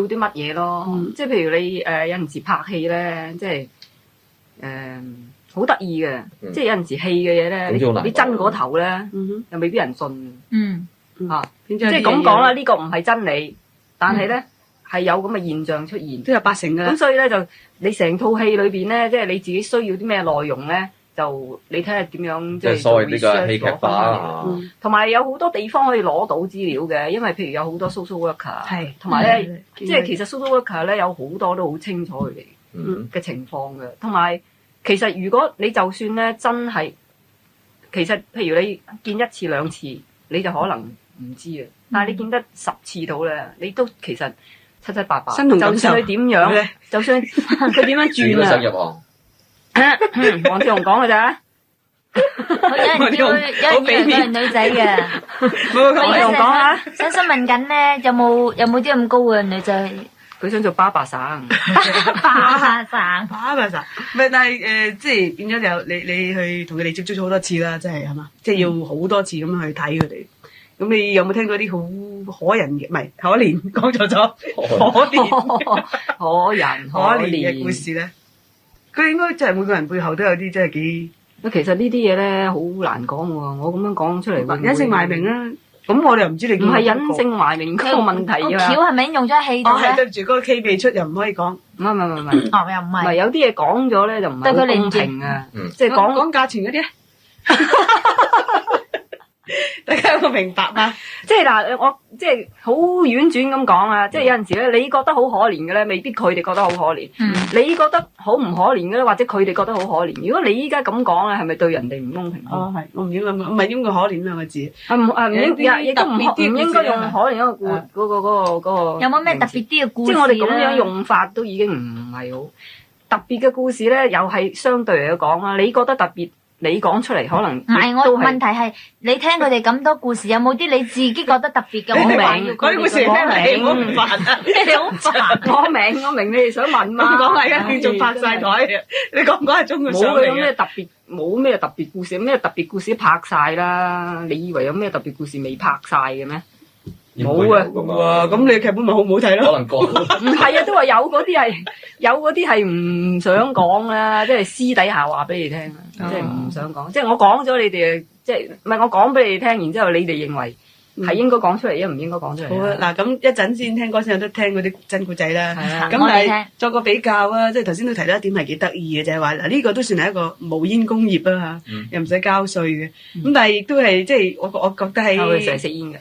啲乜嘢咯。即係譬如你有陣時拍戲咧，即係好得意嘅。即係有陣時戲嘅嘢咧，你真嗰頭咧，又未必人信。即係咁講啦，呢個唔係真理，但係咧係有咁嘅現象出現，都有80%㗎啦。咁所以咧就你成套戲裏邊咧，即係你自己需要啲咩內容咧？就你睇下點樣即係所謂呢個戲劇化同埋有好多地方可以攞到資料嘅，因為譬如有好多 social worker，同埋咧即係其實 social worker 咧有好多都好清楚佢哋嘅情況嘅，同埋其實如果你就算咧真係，其實譬如你見1次2次，你就可能唔知啊，但係你見得10次到咧，你都其實七七八八，就算佢點樣，就算佢點樣轉啊。入行。黃志雄講嘅咋？有人叫佢係女仔嘅。黃志雄講啊，想問緊咧，有冇啲咁高嘅女仔佢想做爸爸生。巴生。啊咪實，唔係但係即係變咗有你去同佢哋接觸咗好多次啦，即係嘛，即係要好多次咁樣去睇佢哋。咁你有冇聽過啲好可人嘅，唔係可憐，講錯咗，可憐可人可憐嘅故事咧？佢應該即係每個人背後都有啲真係幾其實呢啲嘢咧好難講喎，我咁樣講出嚟會唔會隱姓埋名啦。咁我哋又唔知你唔係隱姓埋名嗰個問題個啊。橋係咪用咗喺戲度哦，係咧？對唔住，嗰個 K 未出又唔可以講。唔係，哦，又唔唔係係。有啲嘢講咗咧就唔係好公平啊，即係講講價錢嗰啲啊。大家有冇明白嗎？即係嗱，我即係好婉轉咁講啊，即係有陣時咧，你覺得好可憐嘅咧，未必佢哋覺得好可憐。你覺得好唔可憐嘅咧，或者佢哋覺得好可憐。如果你依家咁講咧，係咪對人哋唔公平？哦，係，我唔應該講，唔係應該可憐兩個字。唔應亦都唔應該用可憐一個故啊嗰個。有冇咩特別啲嘅故事即係我哋咁樣咧？用法都已經唔係好特別嘅故事咧，又係相對嚟講啦。你覺得特別？你講出嚟可能唔係，我都係問題係你聽佢哋咁多故事，有冇啲你自己覺得特別嘅？你哋話明嗰啲故事係我唔煩啊！你哋好煩。我明你哋想問嘛？咁講係啊，你仲拍晒台啊！你講唔講係中國冇上嚟嘅，有咩嘅？特別？冇咩特別故事，咩特別故事拍晒啦？你以為有咩特別故事未拍晒嘅咩？冇啊哇！咁你劇本咪好唔好睇咯？可能講唔係啊，都話有嗰啲係唔想講啦，即係私底下話俾你聽啦，即係唔想講。即係我講咗你哋，即係唔係我講俾你聽，然之後你哋認為係應該講出嚟，亦唔應該講出嚟。好啊！嗱，咁一陣先聽歌先有得聽嗰啲真故仔啦。係啊咁我哋聽但係作個比較啊，即係頭先都提到一點係幾得意嘅，就係話嗱呢個都算係一個無煙工業啦嚇，又唔使交稅嘅。咁但係亦都係即係我覺得係我哋成日食煙嘅。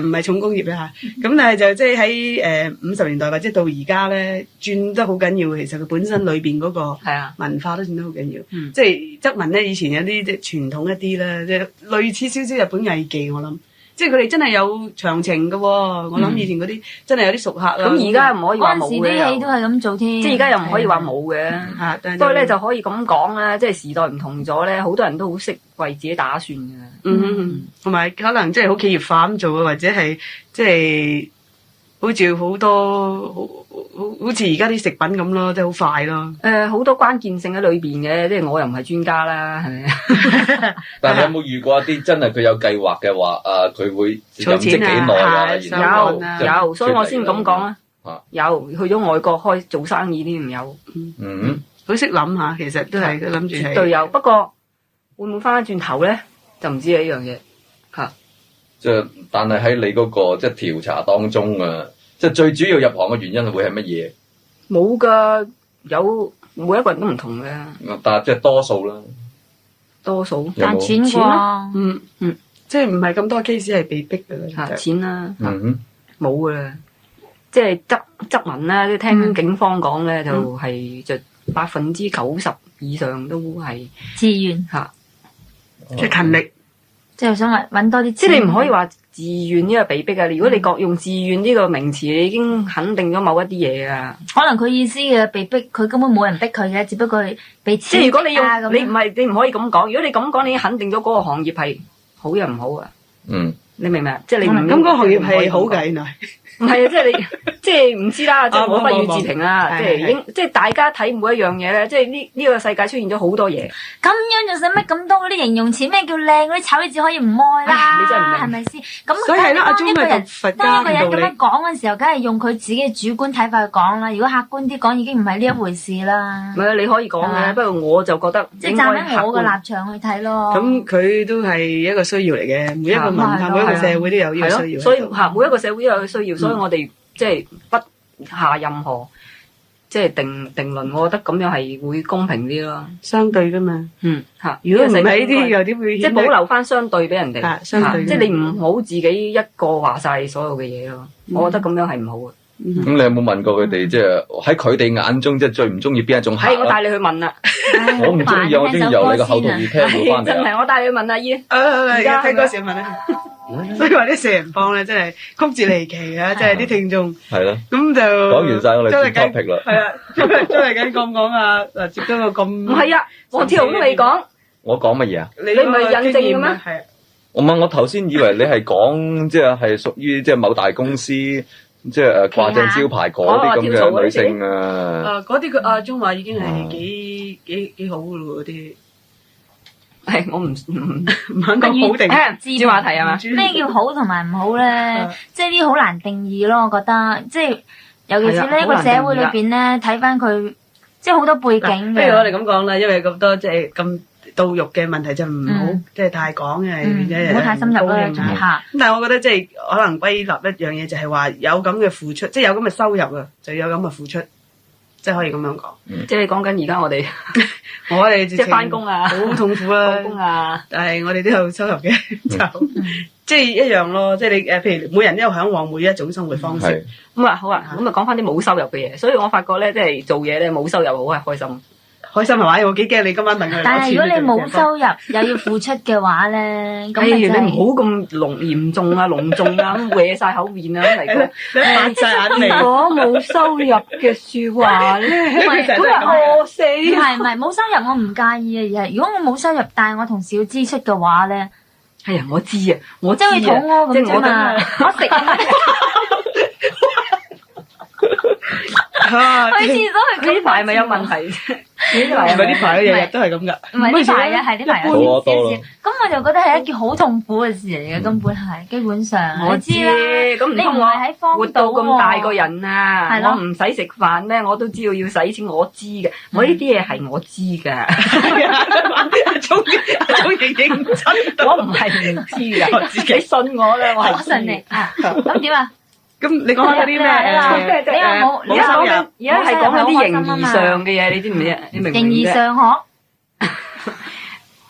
唔係重工業啦嚇，咁但係就即係喺50年代或者到而家咧轉得好緊要，其實佢本身裏邊嗰個係啊，文化都轉得好緊要。嗯即係則文咧，以前有啲即係傳統一啲啦，即係類似少少日本藝妓，我諗。即係佢哋真係有長情嘅喎，我諗以前嗰啲真係有啲熟客啊。咁而家唔可以話冇嗰陣時啲戲都嘅，係咁做添。即係而家又唔可以話冇嘅。嚇，但係不過咧就可以咁講啦，即係時代唔同咗咧，好多人都好識為自己打算嘅。同埋可能即係好企業化咁做啊，或者係即係好似好多好似而家啲食品咁咯，即係好快咯。好多關鍵性喺裏邊嘅，即係我又唔係專家啦，係咪？但係有冇遇過一啲真係佢有計劃嘅話，佢會任職幾耐啊？儲錢然後有，所以我先咁講啊。有去咗外國做生意啲唔有，嗯，好識諗下，其實都係佢諗住係絕對有。不過會唔會翻轉頭咧，就唔知呢樣嘢嚇。即係但係喺你嗰個即係調查當中啊，即係最主要入行嘅原因會係乜嘢？冇㗎，有每一個人都唔同嘅，但係即係多數啦。多數有冇賺錢錢啩？即係唔係咁多 case 係被逼嘅嚇啦。錢啦，嗯冇㗎啦。即係質問啦，即係聽警方講咧，就係就90%以上都係自願，嚇。即係勤力。即係想揾多啲錢。即係你唔可以話自願呢個被逼啊！如果你用自願呢個名詞，你已經肯定咗某一啲嘢啊！可能佢意思嘅被逼，佢根本冇人逼佢嘅，只不過係俾即錢係如果你用啊咁你唔可以咁講。如果你咁講，你已經肯定咗嗰個行業係好又唔好啊！嗯，你明唔明啊？即係你唔咁嗰個行業係好嘅，原來。唔係啊！即係你即係唔知啦，即係我不予置評啦。即係已經即係大家睇每一樣嘢咧，即係呢個世界出現咗好多嘢。咁樣仲使乜咁多嗰啲形容詞？咩叫靚？嗰啲醜啲字可以唔愛啦，你真係唔明係咪先？咁所以係啦，阿當一個人鐘咪讀佛當家一個人咁樣嘅道理。講嘅時候，梗係用佢自己嘅主觀睇法去講啦。如果客觀啲講，已經唔係呢一回事啦唔。係你可以講嘅，不過我就覺得即係應該站喺我嘅客觀立場去睇咯。咁佢都係一個需要嚟嘅，每一個文化、係每一個社會都有呢個係需要。咯，所以每一個社會都有需要，所以我哋即係不下任何即係定論，我覺得咁樣係會公平啲咯。相對噶嘛。嚇，如果唔係呢啲，應該又點會即係保留翻相對俾人哋，啊相對即係你唔好自己一個話晒所有嘅嘢咯。我覺得咁樣係唔好嘅。咁你有冇問過佢哋，即係喺佢哋眼中，即係最唔中意邊一種客係我啊？帶你去問啦，我唔中意啊！我中意由你個口度耳聽到翻真嚟啊！係我帶你去問阿姨。而家聽歌時問啊，所以話啲四人幫咧真係曲折離奇啊！即係啲聽眾係咯，咁就講完晒我哋轉周麗緊 topic 啦。係啊，周麗緊講唔講啊？嗱，接咗個咁唔係啊，黃鐵雄都未講，我講乜嘢啊？你唔係印證嘅咩係啊，我頭先以為你係講即係屬於即係某大公司，即即係掛正招牌嗰啲咁嘅女性啊。嗰啲佢阿鐘話已經係幾好噶咯，嗰啲。係我唔肯講好定轉話題係嘛？咩叫好同埋唔好咧？即係啲好難定義咯，我覺得。即係尤其是呢個社會裏邊咧，睇翻佢，即係好多背景嘅。不如我哋咁講啦，因為咁多即係咁到肉嘅問題就唔好即係太講嘅，唔好太深入啦，仲嚇。咁但係我覺得即係可能歸納一樣嘢就係話有咁嘅付出，即係有咁嘅收入啊，就有咁嘅付出。即係可以咁樣講，即係講緊而家我哋即係翻工啊，好痛苦啦，放工啊，但係我哋都有收入嘅，就即係一樣咯。即係你譬如每人都有嚮往每一種生活方式。咁啊好啊，咁啊講翻啲冇收入嘅嘢。所以我發覺咧，即係做嘢咧冇收入好係開心。開心係嘛？我幾驚你今晚問佢攞錢。但係如果你冇收入又要付出嘅話咧，咁你唔好咁嚴重啊、隆重啊，咁搲晒口面啊嚟講。你扮晒眼眉。如果冇收入嘅説話咧，咁係餓死。唔係冇收入我唔介意啊，而係如果我冇收入，但係我同時要支出嘅話咧，係啊，我知啊，我即係會肚屙咁啫嘛，我食。去廁所去呢排咪有問題啫？呢排日日都係咁噶。唔係呢排啊，係呢排有少少。咁我就覺得係一件好痛苦嘅事嚟嘅，根本係基本上。我知啦，咁唔通我活到咁大個人啊，我唔使食飯咩？我都知道要使錢，我知嘅。我呢啲嘢係我知㗎。鍾意認真，我唔係唔知㗎，自己信我啦，我係信你啊。咁點啊？咁你講下嗰啲咩？你話冇，而家係講緊啲形而上嘅嘢，你知唔知啊？你明唔明啫？形而上學，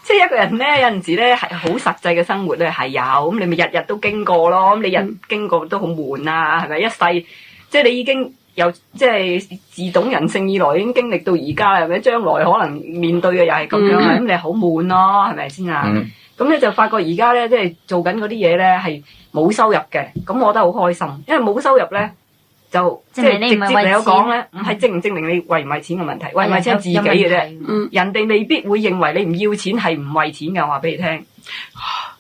即係一個人咧，有陣時咧係好實際嘅生活咧係有，咁你咪日日都經過咯。咁你日經過都好悶啊，係咪？一世即係你已經由即係自懂人性以來已經經歷到而家，係咪？將來可能面對嘅又係咁樣，咁你好悶咯，係咪先啊？咁你就發覺而家咧，即係做緊嗰啲嘢咧係冇收入嘅，咁我覺得好開心，因為冇收入咧就即係直接嚟講咧，唔係證唔證明你為唔為錢嘅問題，為唔為錢係自己嘅啫。人哋未必會認為你唔要錢係唔為錢嘅，我話俾你聽。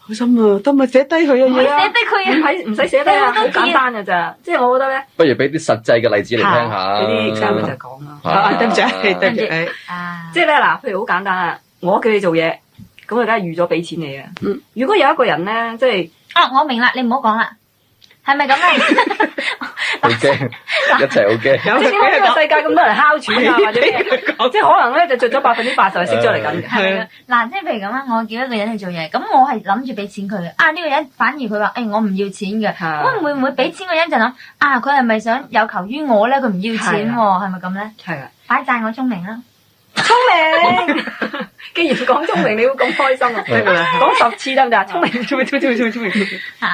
好心啊，得咪寫低佢啊，寫低佢唔使寫低啊，好簡單㗎咋。即係我覺得咧，不如俾啲實際嘅例子嚟聽下。俾啲 example 就講啦。對唔住，對唔住。即係咧嗱，譬如好簡單啊，我叫你做嘢。咁我梗係預咗俾錢你啊！如果有一個人咧，即係我明啦，你唔好講啦，係咪咁咧？好驚，一齊好驚。即係點解呢個世界咁多人哮喘啊？或者即係可能咧就着咗80%係識咗嚟緊。係嗱，即係譬如咁啦，我叫一個人去做嘢，咁我係諗住俾錢佢嘅。呢個人反而佢話我唔要錢嘅，咁會唔會俾錢個人就諗佢係咪想有求於我咧？佢唔要錢喎，係咪咁咧？係啊，快讚我聰明啦！聰明，既然講聰明，你會咁開心啊？講10次得唔得啊？聰明，聰明。嚇，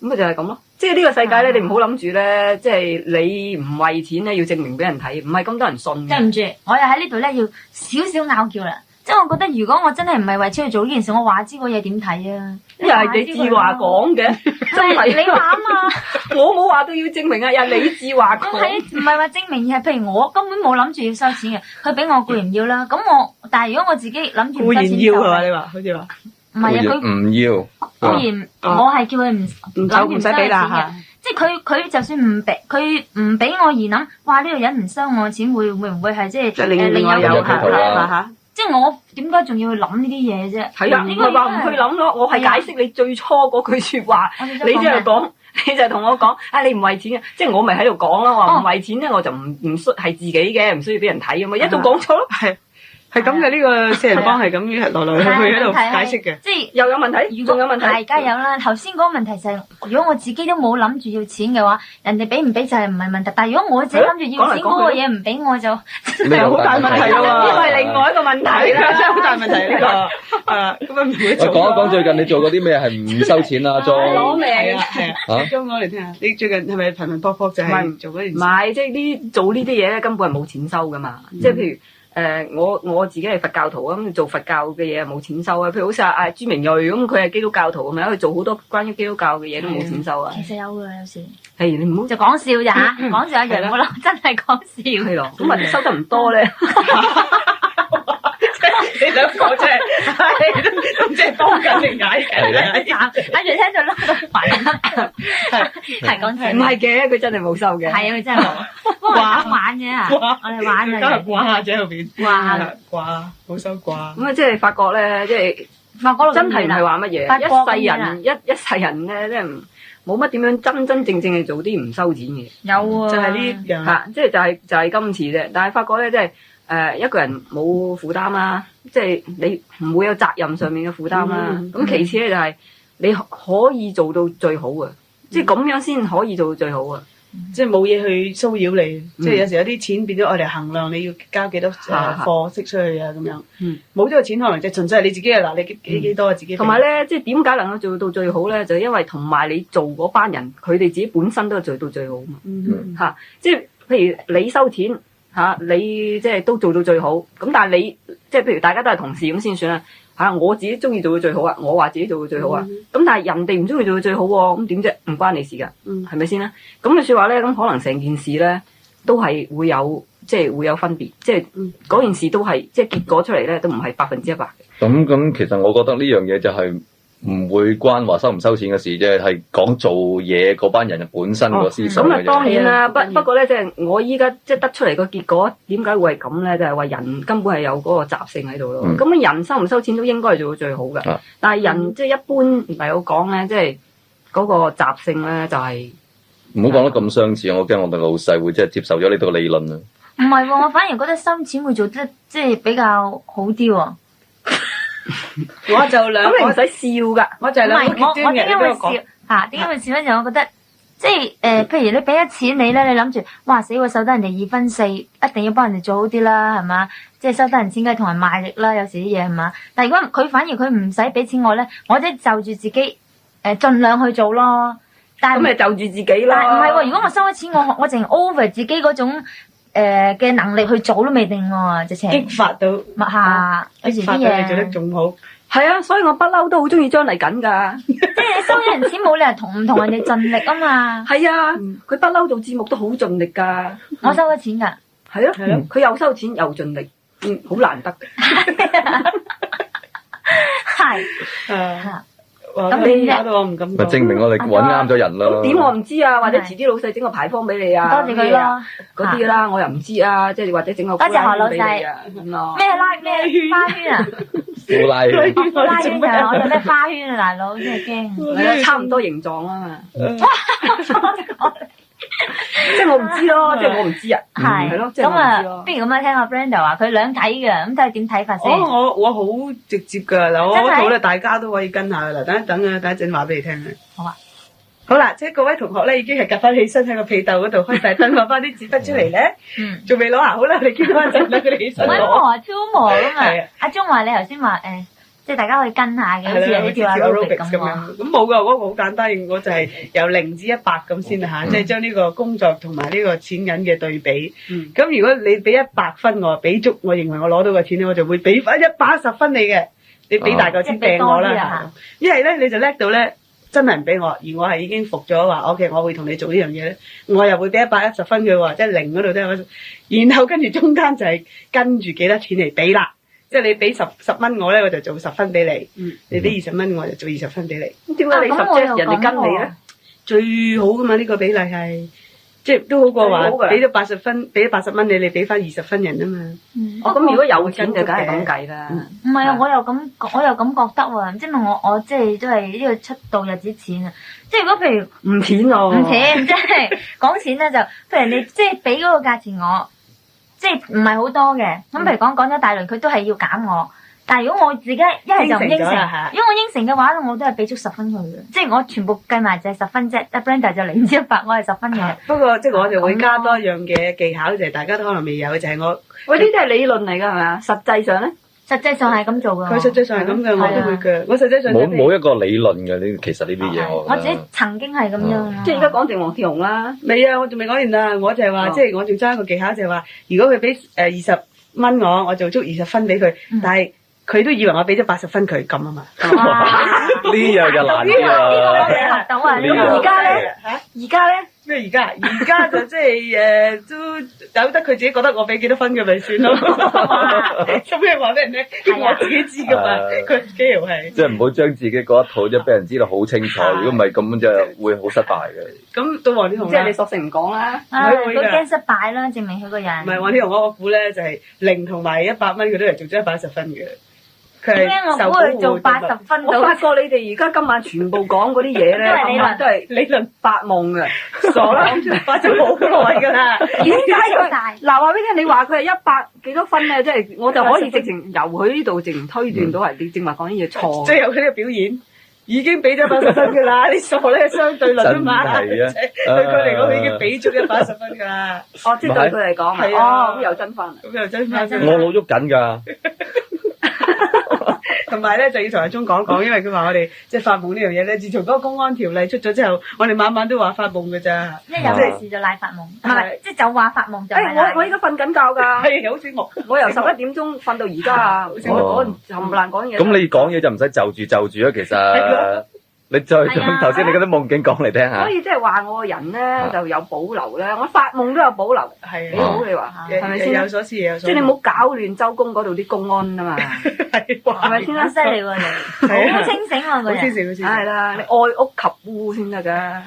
咁咪就係咁咯。即係呢個世界咧，你唔好諗住咧，即係你唔為錢咧，要證明俾人睇，唔係咁多人信嘅。對唔住，我又喺呢度咧要少少拗撬啦。即係我覺得，如果我真係唔係為錢去做呢件事，我話知嗰嘢點睇啊？又係你自話講嘅，真係你話啊嘛？我冇話到要證明啊，又係你自話講。唔係話證明，而係譬如我根本冇諗住要收錢嘅，佢俾我固然要啦。咁但係如果我自己諗住固然要係嘛？你話好似話唔係啊？佢唔要，固然我係叫佢唔使俾啦嚇。即係佢就算唔俾，佢唔俾我而諗，哇！呢個人唔收我錢，會唔會係即係另有有客嚇？即係我點解仲要去諗呢啲嘢啫？係啊，唔係話唔去諗咯，我係解釋你最初嗰句説話，你即係講，你就同我講，你唔為錢嘅，即係我咪喺度講咯，我話唔為錢咧，我就唔需係自己嘅，唔需要俾人睇啊嘛，一早講錯咯，係咁嘅，呢個四人幫係咁來來去去喺度解釋嘅，即係又有問題，仲有問題，大家有啦。頭先嗰個問題就係，如果我自己都冇諗住要錢嘅話，人哋俾唔俾就係唔係問題。但係如果我自己諗住要錢嗰個嘢唔俾我就，係好大問題咯喎！呢個係另外一個問題啦，真係好大問題呢個。咁唔會做。講一講最近你做過啲咩係唔收錢啊？攞命係啊！將講嚟聽下，你最近係咪頻頻撲撲就係做嗰件事？唔係，即係做呢啲嘢咧，根本係冇錢收噶嘛。即係譬如。我自己係佛教徒啊，咁做佛教嘅嘢冇錢收啊。譬如好似朱明銳咁，佢係基督教徒，咪喺度做好多關於基督教嘅嘢都冇錢收啊。其實有㗎，有時。係你唔好就講笑咋嚇，講笑一樣冇諗，真係講笑。係咯，咁咪收得唔多咧。你兩個真係都即係幫緊定解喺住聽就嬲到煩，係講笑，唔係嘅，佢真係冇收嘅。係啊，佢真係冇，不過玩玩啫，我哋玩今日啊，掛下喺後邊，掛掛好收掛。咁啊，即係發覺咧，即係法國真係唔係話乜法國嘢，一世人一世人咧，即係冇乜點樣真真正正係做啲唔收錢嘅嘢。有啊，就係呢樣嚇，即係就係今次啫。但係發覺咧，即係一個人冇負擔啦，即係你唔會有責任上面嘅負擔啦。咁其次咧就係你可以做到最好嘅，即係咁樣先可以做到最好啊！即係冇嘢去騷擾你，即係有時有啲錢變咗我哋衡量你要交幾多貨息出去啊咁樣。冇咗個錢可能就純粹係你自己啊嗱，你幾多自己。同埋咧，即係點解能夠做到最好咧？就因為同埋你做嗰班人，佢哋自己本身都係做到最好嘛。嚇，即係譬如你收錢嚇，你即係都做到最好。咁但係你即係譬如大家都係同事咁先算啦。嚇，我自己中意做到最好啊，我話自己做到最好啊。咁但係人哋唔中意做到最好喎，咁點啫？唔關你事㗎，係咪先啦？咁嘅説話咧，咁可能成件事咧都係會有即係會有分別，即係嗰件事都係即係結果出嚟咧都唔係100%嘅。咁其實我覺得呢樣嘢就係唔會關話收唔收錢嘅事啫，係講做嘢嗰班人本身個思想嘅啫。咁當然啦，不過咧，即係我依家即係得出嚟個結果，點解會係咁咧？就係話人根本係有嗰個習性喺度咯。咁人收唔收錢都應該係做到最好嘅。但係人即係一般嚟講咧，即係嗰個習性咧就係唔好講得咁相似，我驚我哋老細會即係接受咗呢個理論啊。唔係喎，我反而覺得收錢會做得即係比較好啲喎。我就兩，咁你唔使笑噶，我就係兩個極端嘅。我點解會笑嚇？點解會笑咧？就我覺得即係譬如你俾咗錢你咧，你諗住哇死喎，收得人哋2分4，一定要幫人哋做好啲啦，係嘛？即係收得人錢梗係同人賣力啦，有時啲嘢係嘛？但係如果佢反而佢唔使俾錢我咧，我即係就住自己盡量去做咯。但係咁咪就住自己啦。但係唔係喎？如果我收咗錢，我淨係 over 自己嗰種嘅能力去做都未定喎，直情激發到嚇，有時激發啲嘢到你做得仲好。係啊，所以我不嬲都好中意張麗瑾㗎。即係你收咗人錢冇理由唔同人哋盡力啊嘛。係啊，佢不嬲做節目都好盡力㗎。我收咗錢㗎。係咯，係咯，佢又收錢又盡力，好難得嘅。係。咁你搞到我唔敢講。咪證明我哋揾啱咗人咯。點我唔知啊，或者遲啲老細整個牌坊俾你啊，多謝佢咯，嗰啲啦，我又唔知啊，即係或者整個多謝何老細咁咯。咩花圈啊？呼拉圈，花圈就係我有咩花圈啊，大佬真係驚。差唔多形狀啊嘛。即係我唔知咯，即係我唔知啊。係咯，咁啊，不如咁樣聽阿 Brenda 話佢兩睇嘅，咁睇下點睇法先。我好直接㗎嗱，我嗰套咧大家都可以跟下㗎啦。等一等啊，等一陣話俾你聽啊。好啊。好啦，即係各位同學咧已經係夾翻起身喺個被竇嗰度開大燈，攞翻啲紙筆出嚟咧。仲未攞啊？好啦，你見翻陣啦，佢哋起身。我磨 two 磨㗎嘛。阿鐘話你頭先話即係大家可以跟下嘅，好似有啲跳 aerobic 咁喎。咁冇㗎，嗰個好簡單，我就係由0至100咁先啦嚇，即係將呢個工作同埋呢個錢銀嘅對比。咁如果你俾100分我，俾足，我認為我攞到個錢咧，我就會俾翻110分你嘅。你俾大嚿錢掟我啦，因為咧你就叻到咧真係唔俾我，而我係已經服咗話 OK，我會同你做呢樣嘢咧，我又會俾110分佢喎，即係0嗰度都有。然後跟住中間就係跟住幾多錢嚟俾啦。即係你俾10蚊我咧，我就做10分俾你。你俾20蚊我就做20分俾你。咁點解你10人哋跟你咧？最好噶嘛，呢個比例係即係都好過話俾咗80分，俾咗80蚊你俾翻20分人啊嘛。咁如果有錢就梗係咁計啦。唔係啊，我又咁覺得喎，即係我即係都係呢個出道日子錢啊。即係如果譬如唔錢喎，唔錢，即係講錢咧就譬如你即係俾嗰個價錢我。即係唔係好多嘅，咁譬如講咗大輪，佢都係要減我。但係如果我自己一係就唔應承，如果我應承嘅話咧，我都係俾足10分佢嘅。即係我全部計埋就係10分啫。阿 Brenda 就0至100，我係10分嘅。不過即係我就會加多一樣嘅技巧，就係大家都可能未有嘅，就係我。喂，呢啲係理論嚟㗎係咪啊？實際上咧？實際上係咁做㗎。佢實際上係咁嘅，我都會嘅。我實際上冇一個理論嘅呢，其實呢啲嘢我自己曾經係咁樣。即係而家講定黃鐵紅啦。未啊，我仲未講完啊！我就係話，即係我仲爭一個技巧，就係話，如果佢俾20蚊我做足20分俾佢，但係佢都以為我俾咗80分佢咁啊嘛。呢樣就難啲啦。而家咧，咩而家？而家就即係都由得佢自己覺得我俾幾多分佢咪算咯。咁咩話俾人聽？我自己知噶嘛，佢幾條係。即係唔好將自己嗰一套即係俾人知道好清楚，如果唔係咁就會好失敗嘅。咁到黃天鴻即係你索性唔講啦。會㗎佢驚失敗啦，證明佢個人。唔係黃天鴻我估咧就係0同埋100蚊，佢都係做咗110分嘅。佢點解我估佢做80分到？我發覺你哋而家今晚全部講嗰啲嘢咧，今晚都係理論發夢嘅。傻啦，發咗好耐㗎啦。點解佢嗱話俾你聽？你話佢係100幾多分咧？即係我就可以直情由佢呢度直情推斷到係你正話講啲嘢錯。最後佢呢個表演已經俾咗110分㗎啦，你傻咧相對論啊嘛。真係啊對佢嚟講，佢已經俾足110分㗎啦。哦，即係對佢嚟講係啊咁又真分。咁又真翻。我腦喐緊㗎。同埋咧就要同阿鐘講講，因為佢話我哋即係發夢呢樣嘢咧，自從嗰個公安條例出咗之後，我哋晚晚都話發夢㗎咋。一有事就賴發夢，唔係即係就話發夢就係我而家瞓緊覺㗎。係好醒目，我由11點鐘瞓到而家啊！我冚唪唥講嘢。咁你講嘢就唔使就住啊，其實。你再將頭先你嗰啲夢境講嚟聽下。所以即係話我個人咧就有保留咧，我發夢都有保留，係幾好你話係咪先？有所思有所。即係你唔好搞亂周公嗰度啲公安啊嘛，係咪先啦？犀利喎你，好清醒喎個人。係啦，你愛屋及烏先得㗎。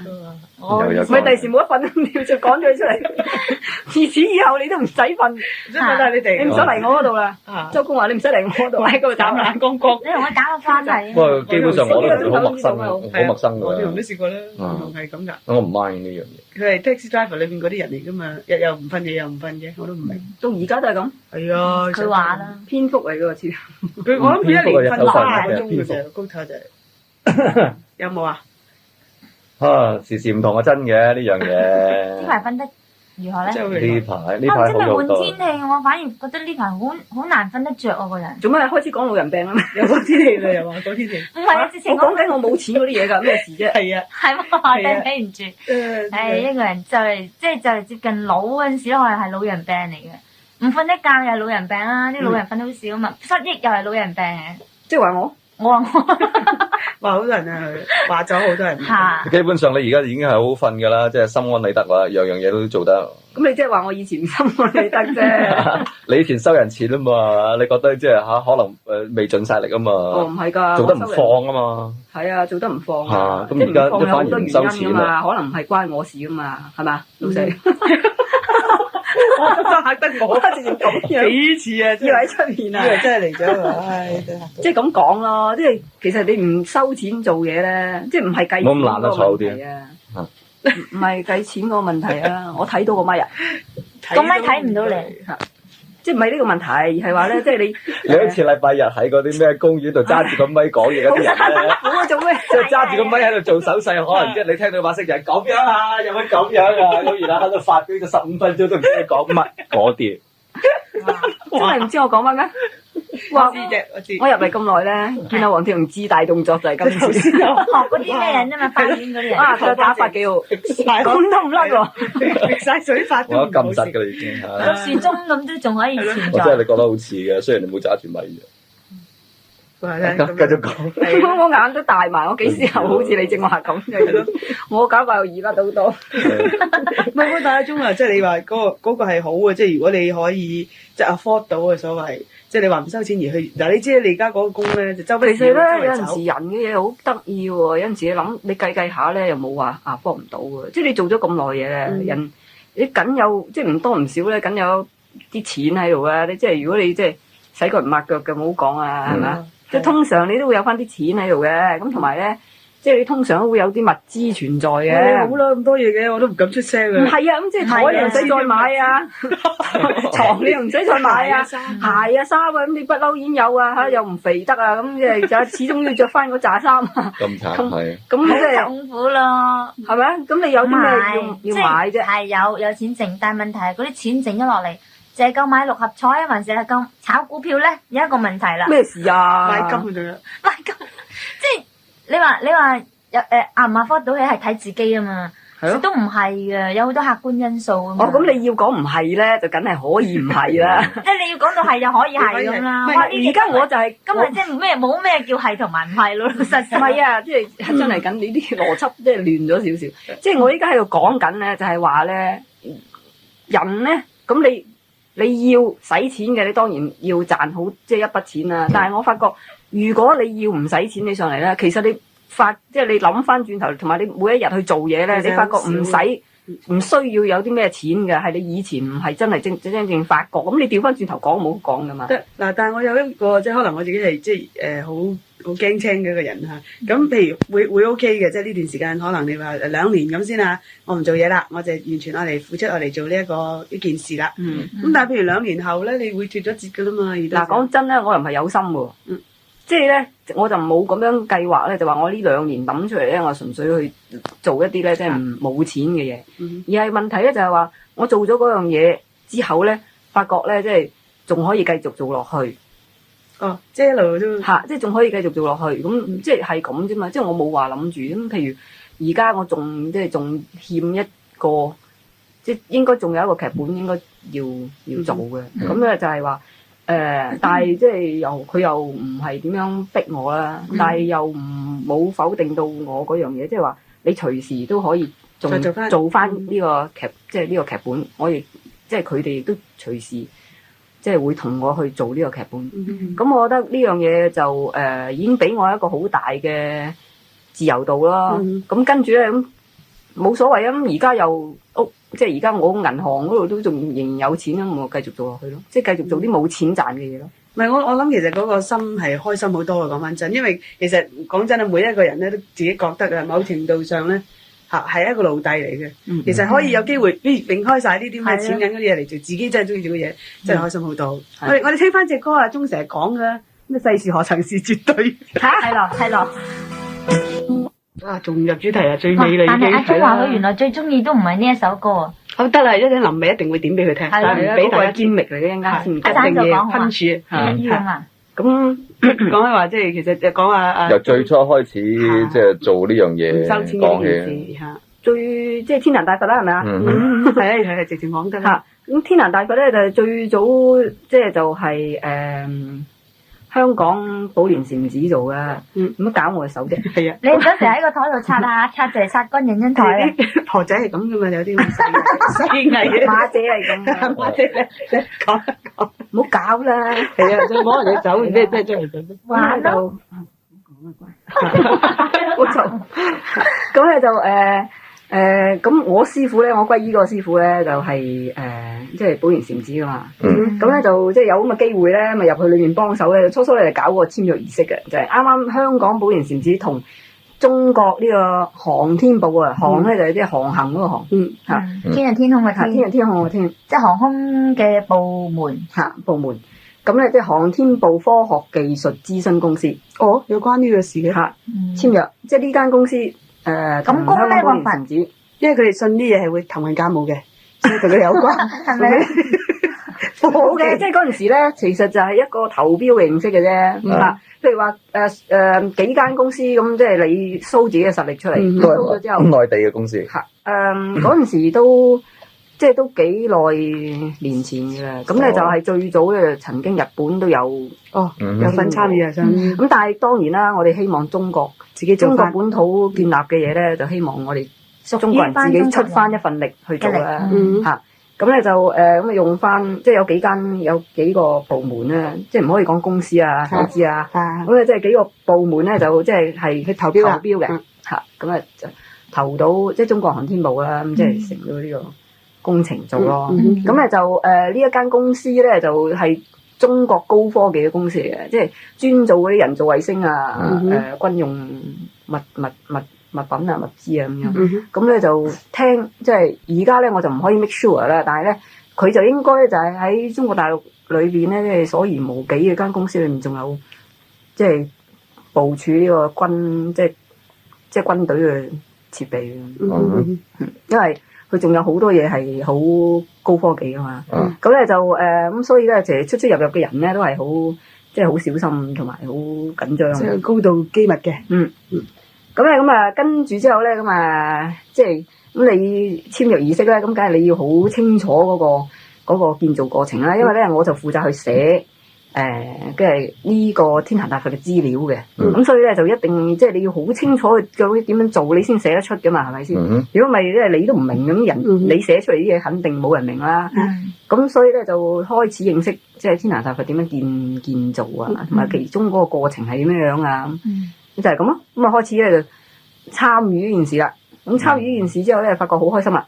唔係第時冇得瞓，你就講咗佢出嚟。自此以後你都唔使瞓，唔使瞓啦你哋。你唔使嚟我嗰度啦。周公話你唔使嚟我嗰度，喺嗰度斬眼光光。你同我打個關係。不過基本上我都唔係好陌生，好陌生㗎。我哋都試過啦，係咁㗎。我唔 mind 呢樣嘢。佢係 taxi driver 裏邊嗰啲人嚟㗎嘛，日又唔瞓，夜又唔瞓嘅，我都唔明。到而家都係咁。係啊，佢話啦，蝙蝠嚟㗎似。佢我諗佢一年瞓3個鐘嘅啫，高頭就係。有冇啊？時時唔同啊，真嘅呢樣嘢。呢排瞓得如何咧？呢排真係好咗好換多。天氣，我反而覺得呢排好難瞓得着我個人。做咩開始講老人病啦？又講天氣啦，又話講天氣。唔係啊，直情我講緊我冇錢嗰啲嘢㗎，咩事啫？係啊，係嘛，真係睇唔住。一個人就嚟接近老嗰陣時，可能係老人病嚟嘅。唔瞓得覺又係老人病啦，啲老人瞓得好少啊嘛，失憶又係老人病嘅。即係話我話話好多人啊，話咗好多人。嚇！基本上你而家已經係好瞓㗎啦，即係心安理得啦，樣樣嘢都做得。咁你即係話我以前唔心安理得啫。你以前收人錢啊嘛，你覺得即係可能未盡晒力啊嘛。哦，唔係㗎，做得唔放啊嘛。係啊，做得唔放啊。咁而家都反而唔收錢啊，可能唔係關我事㗎嘛，係嘛，老細。我嚇得我，直情咁樣幾次啊！以為喺出面啊，以為真係嚟咗啊！唉，即係咁講咯，即係其實你唔收錢做嘢咧，即係唔係計錢冇咁難啊，問題啊，唔係計錢嗰個問題啊，我睇到個咪啊，個咪睇唔到你，即係唔係呢個問題，而係話咧，即係你好似禮拜日喺嗰啲咩公園度揸住個咪講嘢嗰啲人咧，我做咩？就揸住個咪喺度做手勢，可能即係你聽到把聲就係咁樣啊，有冇咁樣啊？咁然後喺度發表咗15分鐘都唔知你講乜嗰啲，真係唔知我講乜咩？我知啫，我知。我入嚟咁耐咧，見到黃天鴻自大動作就係今次。學嗰啲咩人啫嘛，花園嗰啲人。啊，個打法幾好，咁都唔甩喎，滴晒水發都我唔撳實㗎啦已經個樹鐘咁都仲可以存我真係在。你覺得好似嘅，雖然你冇揸住咪嘅。繼續講。我眼都大埋，我幾時候好似你正話咁嘅？我搞法又易甩到好多。唔係嗰大鐘啊，即係你話嗰個係好嘅，即係如果你可以即係 afford 到嘅所謂，即係你話唔收錢而去嗱，你知你而家嗰個工咧就周不時其實咧有陣時人嘅嘢好得意喎，有陣時你諗你計下咧又冇話afford唔到嘅，即係你做咗咁耐嘢咧，人你梗有即係唔多唔少咧，梗有啲錢喺度啊！你即係如果你即係洗腳唔抹腳嘅，冇好講啊，係咪？即係通常你都會有翻啲錢喺度嘅，咁同埋咧，即係你通常都會有啲物資存在嘅。好啦，咁多嘢嘅，我都唔敢出聲唔係啊，咁即係台你唔使再買啊，床你又唔使再買啊，鞋啊衫啊，咁你不嬲已經有啊，嚇又唔肥得啊，咁即係就始終要着翻嗰扎衫啊。咁慘係。咁即係痛苦咯，係咪？咁你有啲咩要買啫？係有錢剩，但係問題係嗰啲錢剩咗落嚟，淨係夠買6合彩啊，還是係夠炒股票咧？有一個問題啦。咩事啊？買金嘅仲有。買金，即係你話有afford 到起係睇自己啊嘛。係咯。都唔係嘅，有好多客觀因素啊嘛。哦，咁你要講唔係咧，就梗係可以唔係啦。即係你要講到係就可以係咁啦。唔係哇！呢而家我就係今日即係咩冇咩叫係同埋唔係咯，老實唔講。係啊，即係真係緊你啲邏輯即係亂咗少少。即係我依家喺度講緊咧，就係話咧，人咧咁你要使錢嘅，你當然要賺好即係一筆錢啦。但係我發覺，如果你要唔使錢你上嚟咧，其實你即係你諗翻轉頭，同埋你每一日去做嘢咧，你發覺唔需要有啲咩錢嘅，係你以前唔係真係真正發覺。咁你調翻轉頭講冇講噶嘛？嗱，但係我有一個即係可能我自己係即係好驚青嘅一個人嚇。咁譬如會 OK 嘅，即係呢段時間可能你話2年咁先啊，我唔做嘢啦，我就完全我嚟付出我嚟做呢件事啦。咁但係譬如2年後咧，你會脫咗節噶啦嘛。嗱，講真咧，我又唔係有心喎。即係咧，我就冇咁樣計劃咧，就話我呢2年抌出嚟咧，我純粹去做一啲咧，即係冇錢嘅嘢。而係問題咧就係話，我做咗嗰樣嘢之後咧，發覺咧即係仲可以繼續做落去。哦，即係一路都即係仲可以繼續做落去。咁即係咁啫嘛。即係我冇話諗住咁。譬如而家我仲欠一個，即係應該仲有一個劇本應該要做嘅。咁咧就係話。但係即係佢又唔係點樣逼我啦，但係又冇否定到我嗰樣嘢，即係話你隨時都可以做翻呢個劇，即係呢個劇本，我亦即係佢哋亦都隨時即係會同我去做呢個劇本。咁我覺得呢樣嘢就已經俾我一個好大嘅自由度啦。咁跟住咧咁冇所謂啊。咁而家又即係而家我銀行嗰度都仲仍然有錢啊，我繼續做落去咯，即係繼續做啲冇錢賺嘅嘢咯。唔係我諗其實嗰個心係開心好多嘅，講翻真，因為其實講真啊，每一個人咧都自己覺得啊，某程度上咧係一個奴隸嚟嘅。其實可以有機會揈開晒呢啲咩錢銀嗰啲嘢嚟做自己真係中意做嘅嘢，真係開心好多。我哋聽翻隻歌啊，鐘成日講嘅咩世事何曾是絕對係咯。啊，仲入主題啊，最尾啦已經。但係阿鐘話佢原來最中意都唔係呢一首歌啊。好得啦，一陣臨尾一定會點俾佢聽，但係唔俾大家堅力嚟嘅，一陣間先一定要噴柱。一樣啊。咁講起話，即係其實就講下由最初開始即係做呢樣嘢收錢嘅件事嚇，最即係天壇大佛啦，係咪啊？係直情講得啦。咁天壇大佛咧就係最早即係就係香港寶蓮禪寺做嘅，咁搞我嘅手啫。係啊，你嗰時喺個台度擦就係擦乾影張台啊。婆仔係咁噶嘛，有啲細藝嘅。馬姐係咁嘅，馬姐你講一講，唔好搞啦。係啊，再攞人哋走，咩真係做。玩咯。冇錯。咁咧就咁我師傅咧，我皈依個師傅咧就係即係寶蓮禪寺噶嘛。咁咧就即係有咁嘅機會咧，咪入去裏面幫手咧。初咧就搞個簽約儀式嘅，就係啱啱香港寶蓮禪寺同中國呢個航天部啊，航咧就係即係航行嗰個航，天係天空嘅天，天係天空嘅天，即係航空嘅部門部門。咁咧即係航天部科學技術諮詢公司。哦，有關呢個事嘅簽約，即係呢間公司咁公咩個份子？因為佢哋信啲嘢係會騰雲駕霧嘅，所以同佢有關，係咪？好嘅，即係嗰陣時咧，其實就係一個投標嘅形式嘅啫。譬如話幾間公司咁，即係你 show 自己嘅實力出嚟，show 咗之後，內地嘅公司。嗰陣時都即係都幾耐年前嘅，咁咧就係最早咧曾經日本都有有份參與啊，咁但係當然啦，我哋希望中國自己中國本土建立嘅嘢咧，就希望我哋中國人自己出翻一份力去做啦嚇。咁咧就咁啊用翻，即係有幾個部門咧，即係唔可以講公司啊、投資啊，咁咧即係幾個部門咧就即係去投標嘅嚇，咁啊就投到即係中國航天部啦，咁即係成咗呢個工程做咯。咁咧就呢一間公司咧就係中國高科技嘅公司嚟嘅，即係專做嗰啲人造衛星啊、軍用物品啊、物資啊咁樣，咁咧就聽即係而家咧我就唔可以 make sure 啦，但係咧佢就應該就係喺中國大陸裏邊咧，即係所言無幾嘅間公司裏面，仲有即係部署呢個即係軍隊嘅設備，因為佢仲有好多嘢係好高科技噶嘛，咁咧就咁所以咧其實出入嘅人咧都係好即係好小心同埋好緊張，即係高度機密嘅，咁咧咁啊，跟住之後咧，咁啊，即係咁你簽約儀式咧，咁梗係你要好清楚嗰個建造過程啦。因為咧，我就負責去寫嘅呢個天壇大佛嘅資料嘅。咁所以咧就一定即係你要好清楚究竟點樣做，你先寫得出噶嘛，係咪先？如果唔係咧，你都唔明咁人，你寫出嚟啲嘢肯定冇人明啦。咁所以咧就開始認識即係天壇大佛點樣建造啊，同埋其中嗰個過程係點樣啊。就係咁咯。咁啊開始咧就參與呢件事啦。咁參與呢件事之後咧，發覺好開心啦。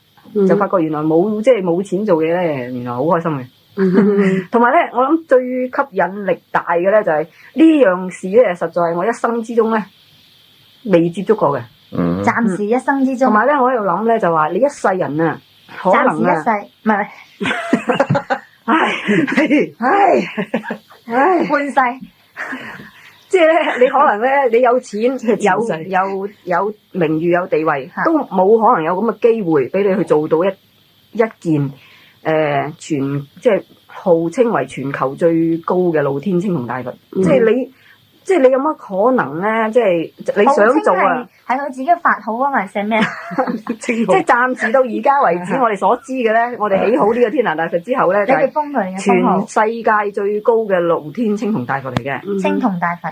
就發覺原來冇錢做嘢咧，原來好開心嘅。同埋咧，我諗最吸引力大嘅咧就係呢樣事咧，實在係我一生之中咧未接觸過嘅。暫時一生之中。同埋咧，我喺度諗咧就話你一世人啊，可能暫時一世，唔係，半世。即係咧，你可能咧，你有錢，有名譽，有地位，都冇可能有咁嘅機會俾你去做到一件即係號稱為全球最高嘅露天青銅大佛。即係你有乜可能咧？即係你想做啊？係佢自己發好啊，還是咩？即係暫時到而家為止，我哋所知嘅咧，我哋起好呢個天壇大佛之後咧，就係全世界最高嘅露天青銅大佛嚟嘅。青銅大佛。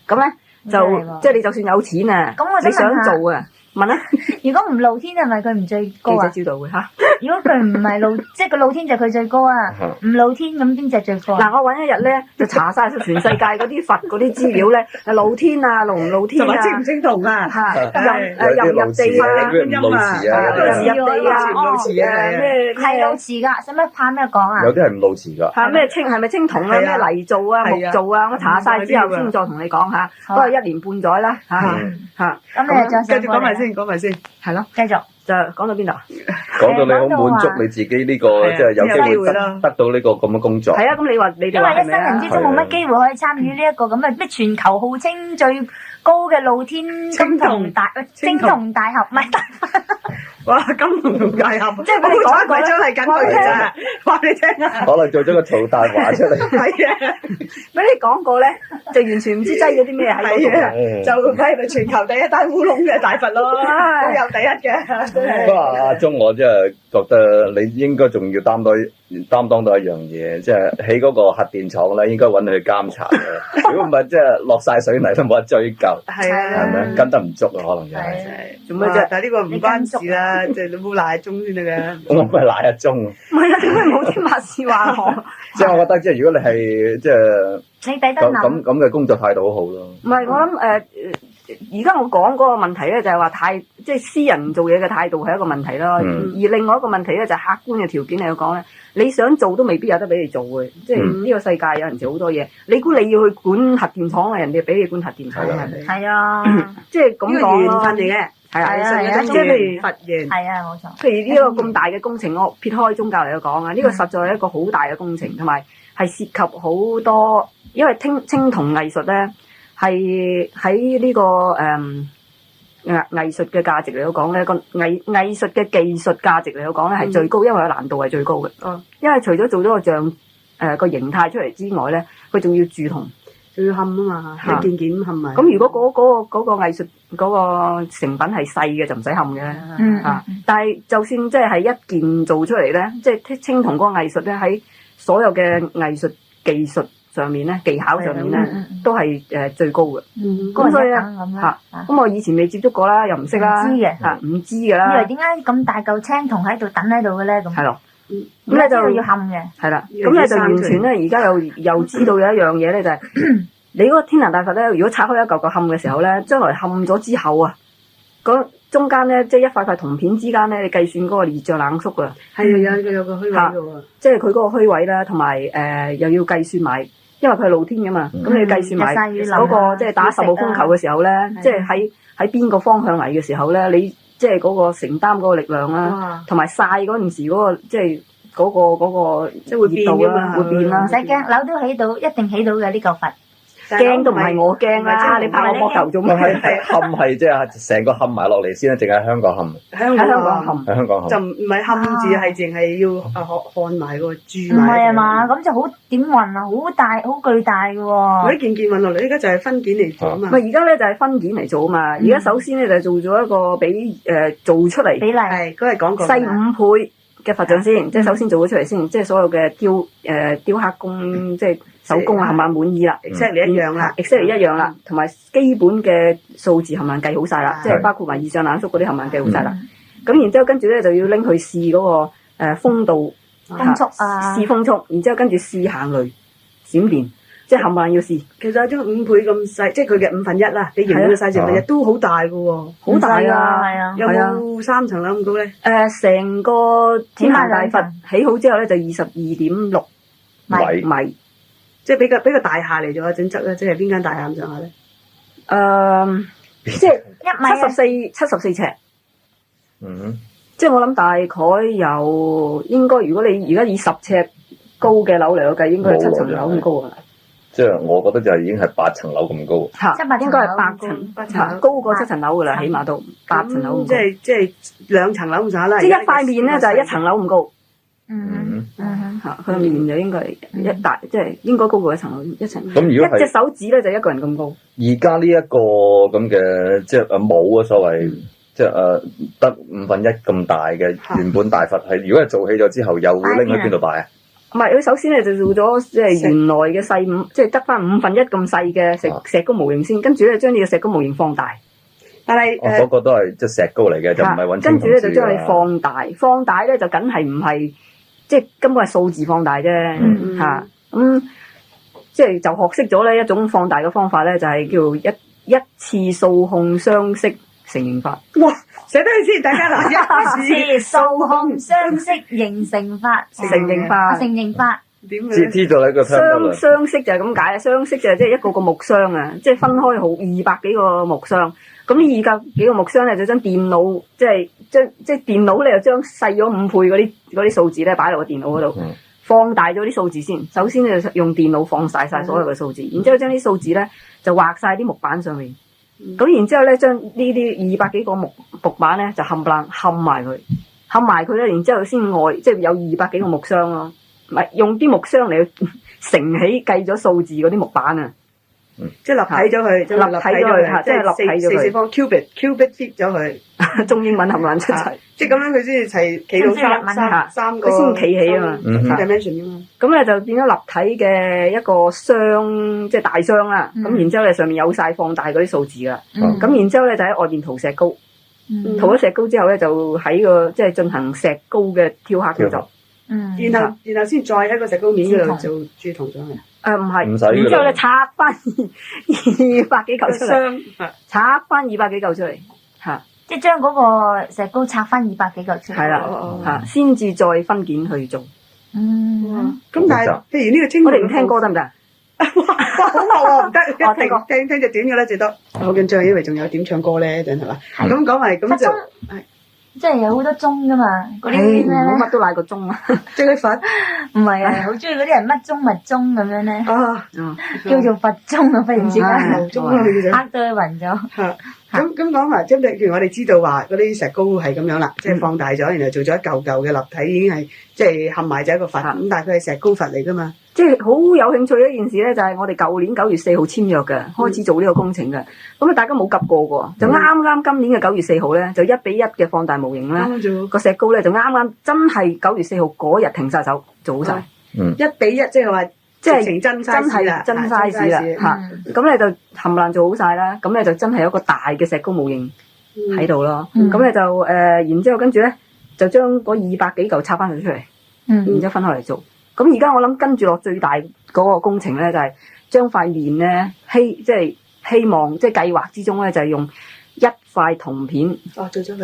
咁咧就即係你就算有錢啊，你想做啊？問啊！如果唔露天係咪佢唔最高啊？記者招待會嚇。如果佢唔係露，即係個露天就佢最高啊。唔露天咁邊隻最高？嗱，我揾一日咧就查晒全世界嗰啲佛嗰啲資料咧，露天啊，露唔露天啊，清唔清銅啊？入唔入地啊？咩唔露池啊？入地啊？唔露池啊？咩係露池㗎？使乜怕咩講啊？有啲係唔露池㗎。係咩係咪青銅啊？咩泥做啊？木做啊？我查晒之後先再同你講下，不過1年半載啦嚇。咁你再繼續講埋先，係咯，繼續就講到邊度？講到你好滿足你自己呢個即係有機會得到呢個咁嘅工作。係啊，咁你話你哋話係咪啊？因為一生人之中冇乜機會可以參與呢一個咁嘅咩全球號稱最高嘅露天青銅大俠，唔係大佛。哇！金銅同大俠，即係佢講一個真係緊佢嚟咋，話你聽啊！可能做咗個曹大華出嚟。係啊，俾你講過咧，就完全唔知擠咗啲咩喺嗰度，就係咪全球第一單烏龍嘅大佛咯，都有第一嘅。不過阿鐘，我真係覺得你應該仲要擔當到一樣嘢，即係喺嗰個核電廠咧，應該揾佢去監察嘅。如果唔係，即係落晒水泥都冇得追究。係啊，係咪跟得唔足啊？可能就係做咩啫？但係呢個唔關事啦，即係你冇賴鐘先得嘅。我咪賴阿鐘。唔係啊，點解冇天馬事話我？即係我覺得，即係如果你係即係你抵得諗咁嘅工作態度好好咯。唔係我諗而家我講嗰個問題咧，就係話即係私人做嘢嘅態度係一個問題咯。而另外一個問題咧，就係客觀嘅條件嚟講咧，你想做都未必有得俾你做嘅。即係呢個世界有陣時好多嘢，你估你要去管核電廠啊？人哋俾你管核電廠係咪？係啊，即係咁講咯。緣分嚟嘅，係啊，即係譬如佛緣，係啊，冇錯。譬如呢個咁大嘅工程，我撇開宗教嚟講啊，呢個實在係一個好大嘅工程，同埋係涉及好多，因為青銅藝術咧係喺呢個藝術嘅價值嚟講咧，個藝術嘅技術價值嚟講咧係最高，因為個難度係最高嘅。因為除咗做咗個像個形態出嚟之外咧，佢仲要鑄銅，仲要冚啊嘛，一件件冚埋。咁如果嗰個藝術嗰個成品係細嘅，就唔使冚嘅。但係就算即係一件做出嚟咧，即係青銅嗰個藝術咧，喺所有嘅藝術技術上面咧，技巧上面咧，都係最高嘅。咁所以咧咁我以前未接觸過啦，又唔識啦，唔知嘅啦。以為點解咁大嚿青銅喺度等喺度嘅咧？咁係咯，咁咧就要冚嘅。係啦，咁咧就完全咧，而家又知道有一樣嘢咧，就係你嗰個天壇大佛咧，如果拆開一嚿嚿冚嘅時候咧，將來冚咗之後啊，嗰中間咧，即係一塊塊銅片之間咧，你計算嗰個熱脹冷縮啊。係啊，有個虛位嘅喎。即係佢嗰個虛位啦，同埋又要計算埋。因為佢係露天㗎嘛，咁你計算埋嗰個即係打10號風球嘅時候咧，即係喺邊個方向嚟嘅時候咧，你即係嗰個承擔嗰個力量啦，同埋曬嗰陣時嗰個即係嗰個即係會變㗎嘛，會變啦。唔使驚，樓都起到，一定起到嘅呢嚿佛。驚都唔係我驚啦，你拍我膊頭做咩？係冚係即係成個冚埋落嚟先咧，淨係香港冚。香喺香港港冚。喺香港冚。就唔係冚字，係淨係要看埋個珠唔係埋。啊嘛，咁就好點運啊，好大好巨大嘅我喎。啲件運落嚟，依家就係分件嚟做啊嘛。咪而家咧就係分件嚟做啊嘛，而家首先咧就做咗一個俾做出嚟比例係嗰日講過細5倍嘅佛像先，即係首先做咗出嚟先，即係所有嘅雕刻工，即係手工啊，係咪滿意啦，exactly 一樣啦，exactly 一樣啦，同埋基本嘅數字係咪計好晒啦，即係包括埋二上冷縮嗰啲係咪計好晒啦。咁然之後跟住咧就要拎去試嗰個風度風速啊試風速，然之後跟住試行雷閃電，即係冚唪唥要試。其實將5倍咁細，即係佢嘅5分1啦，你形容嘅細成5分1都好大嘅喎，好大係啊！係啊，有冇3層樓咁高咧？成個天壇大佛起碼2層起好之後咧，就22.6米，即係比個大廈嚟做嘅整則咧，即係邊間大廈咁上下咧？即係1米74尺。嗯。即係我諗大概有應該，如果你而家以10尺高嘅樓嚟計，應該係7層樓咁高啊！即係我覺得就已經係8層樓咁高。嚇， 7-8層應該係8層，高過7層樓噶啦，起碼都8層樓咁高。即係2層樓咁上下啦。即係一塊面咧就係1層樓咁高。嗯嚇，佢個面就應該係一大，即係應該高過1層樓1層。咁如果係一隻手指咧就一個人咁高。而家呢一個咁嘅即係冇啊所謂。即係得1/5咁大嘅原本大佛係，如果係做起咗之後，又會拎去邊度擺啊？唔係，佢首先咧就做咗即係原來嘅細5，即係得翻1/5咁細嘅石膏模型先，跟住咧將呢個石膏模型放大。但係嗰個都係即係石膏嚟嘅，就唔係揾青銅跟住咧就將佢放放大咧就梗係唔係即係根本係數字放大啫嚇。咁即係就學識咗咧一種放大嘅方法咧，就係叫一次數控雙色成形法。哇！寫低佢先，大家嗱，一次數控雙色形成法，成形法成形法。點知道喺個雙色就係咁解啊！雙色就係即係一個個木箱啊，即係分開好200幾個木箱。咁呢200幾個木箱咧，就將電腦即係電腦咧，就將細咗5倍嗰啲數字咧擺落個電腦嗰度，放大咗啲數字先。首先咧就用電腦放大晒所有嘅數字，然之後將啲數字咧就畫晒啲木板上面。咁然之後咧，將呢啲200幾個木板咧，就冚唪唥冚埋佢咧，然之後先即係有200幾個木箱咯，唔係用啲木箱嚟乘起計咗數字嗰啲木板啊，即係立體咗佢，立體咗佢，即係立體咗佢，四方 cubic fit 咗佢，中英文冚唪唥出齊，即係咁樣佢先至齊企到三個，佢先企起啊嘛，dimension 啊嘛。咁咧就變咗立體嘅一個箱，即係大箱啦。咁然之後咧上面有晒放大嗰啲數字噶，咁然之後咧就喺外邊塗石膏，塗咗石膏之後咧就喺個即係進行石膏嘅雕刻工作。然後先再喺個石膏面嗰度做鑄銅上去。唔係，唔使。然之後咧拆翻200幾嚿出嚟，拆翻200幾嚿出嚟，嚇。即係將嗰個石膏拆翻200幾嚿出嚟。係啦，嚇，先至再分件去做。咁但係，譬如呢個青，我哋唔聽歌得唔得？哇，好惡喎，唔得，聽歌聽隻短嘅啦，最多。好緊張，以為仲有點唱歌咧，真係嘛？咁講埋咁就。即係有好多鐘噶嘛，嗰啲咩咧？我乜都賴個鐘啊！即係佛，唔係啊，好中意嗰啲人乜鐘乜鐘咁樣咧，啊，叫做佛鐘啊！忽然之間，鐘啊，佢叫做嚇到佢暈咗。咁講埋，即係譬如我哋知道話嗰啲石膏係咁樣啦，即係放大咗，然後做咗一嚿嚿嘅立體，已經係即係冚埋就一個佛。咁但係佢係石膏佛嚟噶嘛？即係好有興趣一件事咧，就係我哋舊年9月4號簽約嘅，開始做呢個工程嘅。咁啊，大家冇及過嘅，就啱今年嘅9月4號咧，就1:1嘅放大模型啦。個石膏咧就啱真係9月4號嗰日停晒手，做好晒。1:1，即係話即係真 size 啦，真 size 啦嚇。咁咧就冚唪唥做好晒啦。咁咧就真係有一個大嘅石膏模型喺度咯。咁咧就然之後跟住咧就將嗰200幾嚿拆翻佢出嚟，然之後分開嚟做。咁而家我諗跟住落最大嗰個工程咧，就係將塊面咧希望即係計劃之中咧，就係用一塊銅片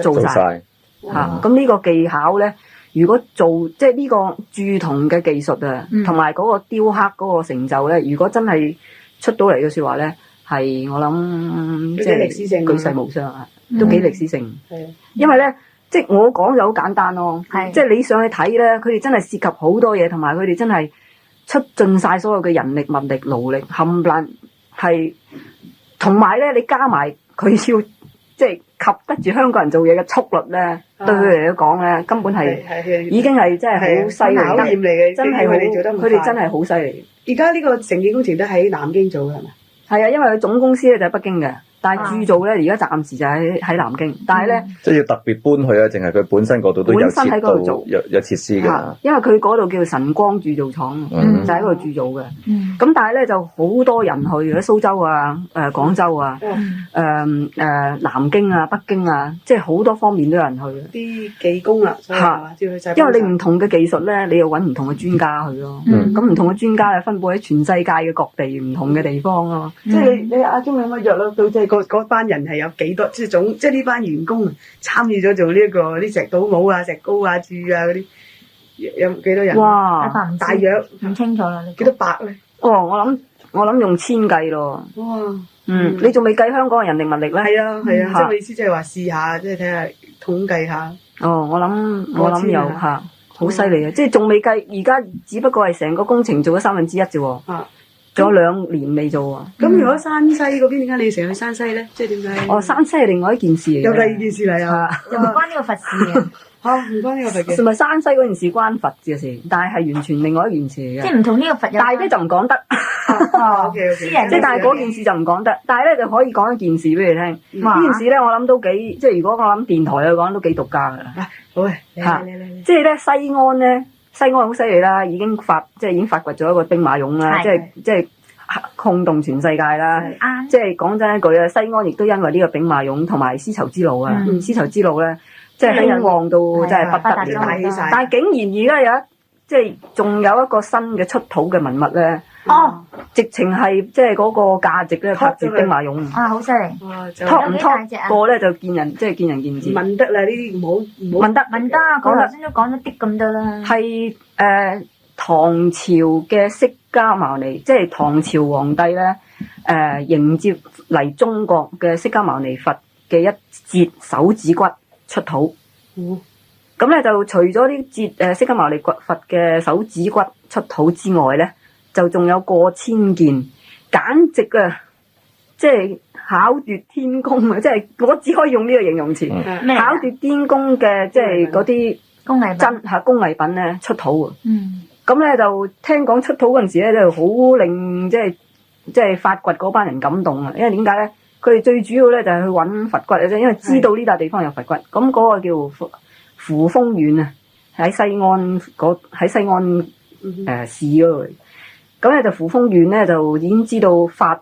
做晒嚇。咁呢個技巧咧，如果做即係呢個鑄銅嘅技術啊，同埋嗰個雕刻嗰個成就咧，如果真係出到嚟嘅説話咧，係我諗即係歷史性舉世無雙啊，都幾歷史性。因為咧。即係我講就好簡單咯，即係你上去睇咧，佢哋真係涉及好多嘢，同埋佢哋真係出盡晒所有嘅人力、物力、勞力，冚唪唥係同埋咧，你加埋佢要即係及得住香港人做嘢嘅速率咧，對佢哋嚟講咧，根本係已經係真係好犀利考驗嚟嘅，真係佢哋做得咁快。佢哋真係好犀利。而家呢個城建工程都喺南京做嘅係咪？係啊，因為佢總公司咧就喺北京嘅，但係駐組咧而家暫時就喺南京，但係咧。即係要特別搬去啊？定係佢本身嗰度都有本身喺設到嗰度做有設施嘅？因為佢嗰度叫晨光鑄造廠，就喺嗰度鑄造嘅。咁但係咧就好多人去，喺蘇州啊、廣州啊、南京啊、北京啊，即係好多方面都有人去嘅。啲技工啊，所以係嘛要去晒。因為你唔同嘅技術咧，你要揾唔同嘅專家去咯。咁唔同嘅專家咧，分佈喺全世界嘅各地唔同嘅地方咯。即係你阿鐘有乜約咯？到即係嗰班人係有幾多？即係呢班員工參與咗做呢一個啲石島帽啊、石膏啊、鑄啊嗰啲，有幾多人？哇！大約唔清楚啦，幾多百咧？哦，我諗用千計咯。哇！你仲未計香港嘅人力物力咧？係啊，即係我意思即係話試下，即係睇下統計下。哦，我諗有嚇，好犀利啊！即係仲未計，而家只不過係成個工程做咗1/3啫喎。仲有2年未做啊！咁如果山西嗰邊點解你成日去山西咧？即係點解？哦，山西係另外一件事嚟嘅。有第二件事嚟啊！又唔關呢個佛事嘅。唔關呢個佛嘅。同埋山西嗰件事關佛嘅事，但係完全另外一件事嚟嘅。即係唔同呢個佛有。但係咧就唔講得。OK，私人即係但係嗰件事就唔講得，但係咧就可以講一件事俾你聽。呢件事咧，我諗都幾即係如果我諗電台去講都幾獨家㗎啦。好啊，即係咧西安好犀利啦，已經發掘咗一個兵馬俑啦，即係轟動全世界啦。即係講真一句啊，西安亦都因為呢個兵馬俑同埋絲綢之路啊，絲綢之路咧，即係興旺到真係不得了。但係竟然而家即係仲有一個新嘅出土嘅文物咧。直情係即係嗰個價值咧，拍住兵馬俑。好犀利！托唔托過咧就見仁見智。問得啦，呢啲唔好問得。佢頭先都講咗啲咁多啦。係唐朝嘅釋迦牟尼，即係唐朝皇帝咧迎接嚟中國嘅釋迦牟尼佛嘅一節手指骨出土。咁咧就除咗呢節釋迦牟尼佛嘅手指骨出土之外咧，就仲有過千件，簡直啊，即係巧奪天工啊！即係我只可以用呢個形容詞，巧奪天工嘅即係嗰啲工藝品咧出土啊！咁咧就聽講出土嗰陣時咧，就好令即係發掘嗰班人感動啊！因為點解咧？佢哋最主要咧就係去揾佛骨嘅啫，因為知道呢笪地方有佛骨。咁嗰個叫扶風縣啊，喺西安市嗰度。咁咧就扶風縣咧就已經知道法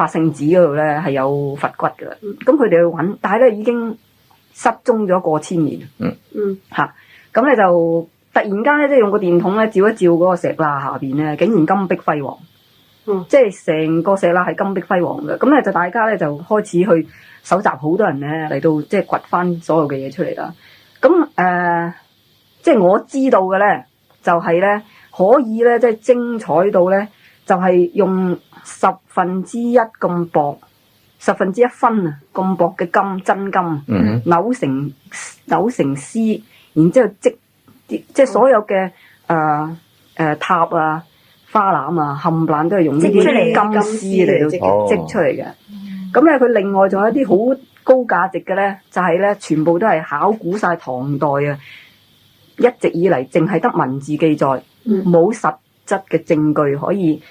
性寺嗰度咧係有佛骨噶啦。咁佢哋去揾，但係咧已經失蹤咗過千年。咁咧就突然間咧即係用個電筒咧照一照嗰個石罅下邊咧，竟然金碧輝煌。即係成個石罅係金碧輝煌嘅。咁咧就大家咧就開始去搜集，好多人咧嚟到即係掘翻所有嘅嘢出嚟啦。咁即係我知道嘅咧就係咧。可以咧，即係精彩到咧，就係用1/10咁薄，1/10分啊咁薄嘅真金，扭成絲，然之後即係所有嘅塔啊、花籃啊，冚唪唥都係用呢啲金絲嚟到織出嚟嘅。咁咧，佢另外仲有一啲好高價值嘅咧，就係咧，全部都係考古晒唐代啊，一直以嚟淨係得文字記載。冇實質嘅證據可以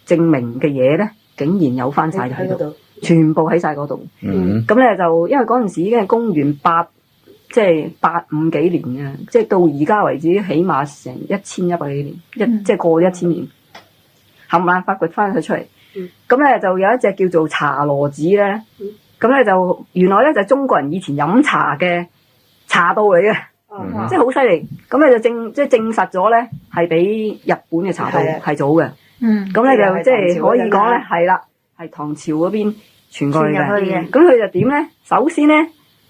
證明嘅嘢咧，竟然有翻晒喺度，全部喺晒嗰度。咁咧就因為嗰陣時已經係公元8五幾年嘅，即係到而家為止，起碼成1100幾年，即係過1000年，冚唪唥發掘翻佢出嚟。咁咧就有一隻叫做茶羅子咧，咁咧就原來咧就係中國人以前飲茶嘅茶道嚟嘅。即係好犀利，咁咧就證實咗咧，係比日本嘅茶道係早嘅。咁咧就即係可以講咧，係啦，係唐朝嗰邊傳過去嘅。咁佢就點咧？首先咧，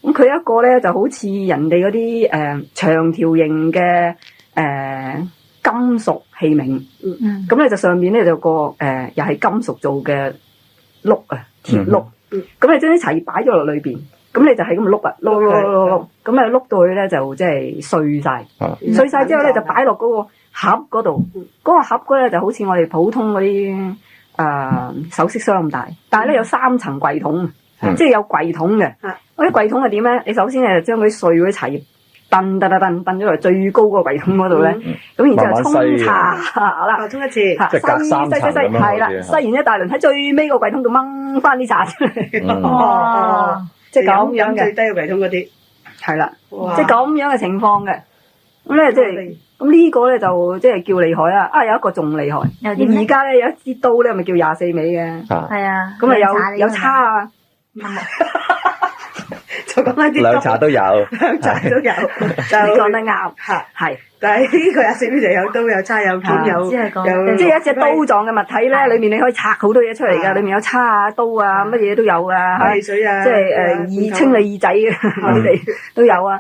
咁佢一個咧就好似人哋嗰啲長條形嘅金屬器皿。咁咧就上面咧就個又係金屬做嘅碌啊，鐵碌。咁你將啲茶葉擺咗落裏邊。咁你就係咁碌啊，碌，咁啊碌到去咧就即係碎晒，碎晒之後咧就擺落嗰個盒嗰度，嗰個盒咧就好似我哋普通嗰啲首飾箱咁大，但係咧有3層櫃桶，嗯即係有櫃桶嘅。嗰啲櫃桶係點咧？你首先咧將嗰啲碎嗰啲茶葉燉咗落最高嗰個櫃桶嗰度咧，咁然之後沖茶啦，沖一次，即係隔3層咁樣係啦，篩完一大輪喺最尾個櫃桶度掹翻啲茶出嚟。哇！即係咁樣嘅，最低個櫃桶嗰啲，係啦，哇即係咁樣嘅情況嘅。咁咧即係咁呢個咧就即係叫厲害啦。有一個仲厲害，又點咧而家咧有一支刀咧，咪叫24尾嘅。係啊，咁啊有叉啊，就講一啲涼茶都有，涼茶都有，你講得啱，係。但係呢個24尾就有刀有叉有鉗有只係講有，即係一隻刀狀嘅物體咧，裏面你可以拆好多嘢出嚟㗎，裏面有叉啊、刀啊，乜嘢都有㗎，汽水啊，即係清理耳仔嘅嗰啲都有啊。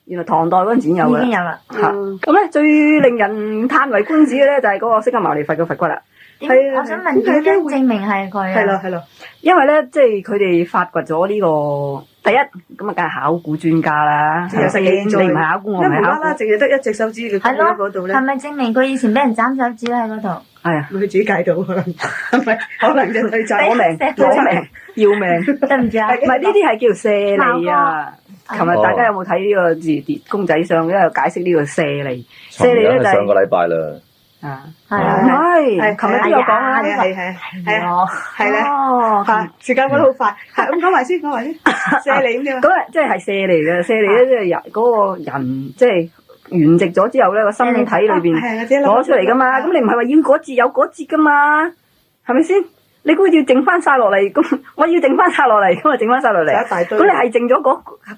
原來唐代嗰陣時已經有已經㗎啦。有啦。咁咧最令人嘆為觀止嘅咧就係嗰個釋迦牟尼佛嘅佛骨啦。係啊我想問點樣證明係佢啊？係咯，因為咧，即係佢哋發掘咗呢個第一，咁啊，梗係考古專家啦。有實驗在你唔係考古，我唔係考古。無啦啦，淨係得一隻手指嘅係咯，嗰度咧係，咪證明佢以前俾人斬手指咧喺嗰度？係啊，佢自己戒到可能，係咪？可能就佢就攞命，攞命，要命。對唔住啊，唔係呢啲係叫舍利啊。琴日大家有冇睇呢個字公仔上咧？有解釋呢個舍利。舍利咧就上個禮拜啦。係唔啊，係，琴日都有講啦。係咧，哦，嚇時間過得好快，係咁講埋先，舍利咁樣。咁啊，即係舍利嘅舍利咧，即係人嗰個人即係圓寂咗之後咧，個身體裏邊攞出嚟噶嘛。咁你唔係話要嗰節有嗰節噶嘛？係咪先？你估要剩翻晒落嚟，咁我要剩翻晒落嚟，咁啊剩翻晒落嚟。一大堆。咁你係剩咗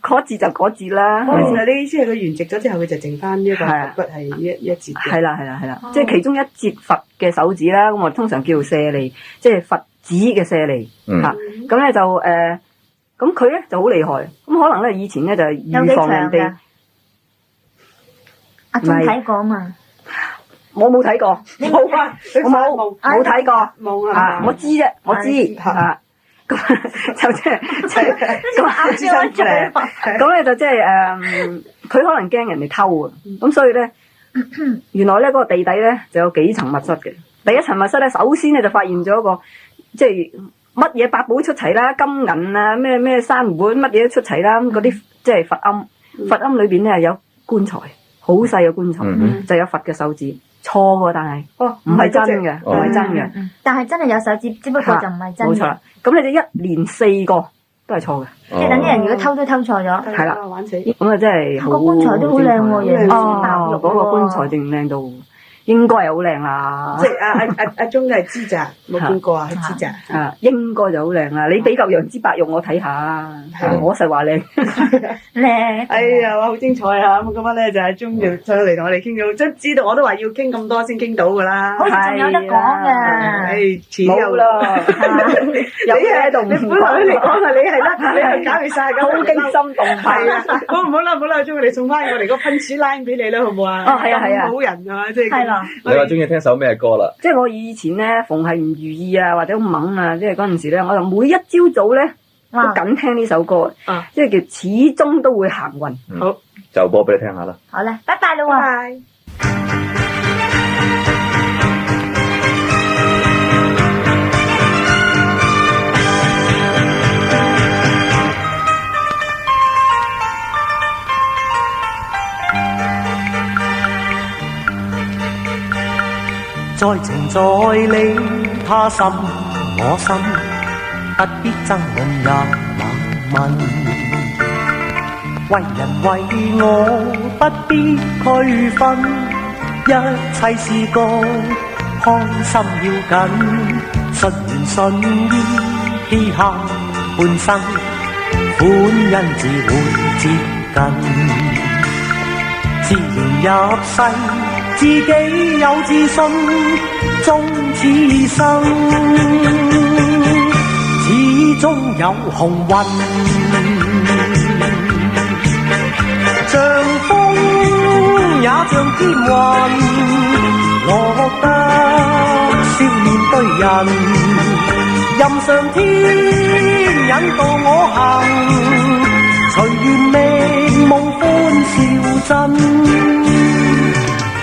嗰節就嗰節啦。你意思係佢圓寂咗之後，佢就剩翻呢一個佛骨係一節嘅。係啦，即係其中一節佛嘅手指啦。咁我通常叫舍利，即係佛指嘅舍利嚇。咁咧就咁佢咧就好厲害。咁可能咧以前咧就預防人哋。阿鍾睇過嘛？我冇睇過，冇啊，我冇睇過，冇啊，我知啫，我知嚇。咁就即係咁啱先揾出嚟。咁咧就即係佢可能驚人哋偷啊。咁所以咧，原來咧嗰個地底咧就有幾層密室嘅。第一層密室咧，首先咧就發現咗一個即係乜嘢八寶出齊啦，金銀啊，咩珊瑚乜嘢都出齊啦。咁嗰啲即係佛龕，佛龕裏邊咧有棺材，好細嘅棺材，就有佛嘅手指。錯喎，但係唔係真嘅，唔係真嘅。但係真係有手指，只不過就唔係真嘅。冇錯啦。咁你哋一連4個都係錯嘅，即係等啲人如果偷都偷錯咗。係啦，玩死。咁啊，真係個棺材都好靚喎，嘢嗰個棺材正靚到應該係好靚啦。即係阿鐘係知咋，冇見過啊，佢知咋。應該就好靚啦。你俾嚿楊枝白玉我睇下，我實話靚。靚。哎呀，好精彩啊！咁今晚咧就阿鐘就上嚟同我哋傾到，即係知道我都話要傾咁多先傾到噶啦。好似仲有得講㗎。冇啦。你喺度，你本來嚟講啊，你係啦，你係搞掂晒咁。好驚心動係啊！好啦，阿鐘，我哋送翻我哋個 punch line 俾你啦，好唔好啊？哦，係啊，好人啊，即係。係啦。你話中意聽首咩歌啦？即係我以前咧，逢係唔如意啊，或者好猛啊，即係嗰陣時咧，我就每一朝早咧都緊聽呢首歌，即係叫始終都會行運。好，就播俾你聽下啦。好啦，拜拜啦喎。拜。在情在理，他心我心，不必爭論也冷問。為人為我不必區分，一切是個開心要緊。順緣順意，嘻哈半生，歡欣自會接近。自然入世。自己有自信，終此生，始終有幸運。像風也像天雲，落得笑面對人，任上天引導我行，隨緣命夢歡笑真。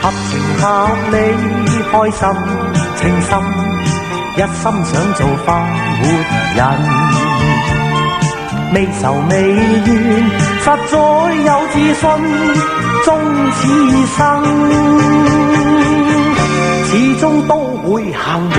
合情合理，開心情深，一心想做快活人，未愁未怨，實在有自信，終此生，始終都會行運。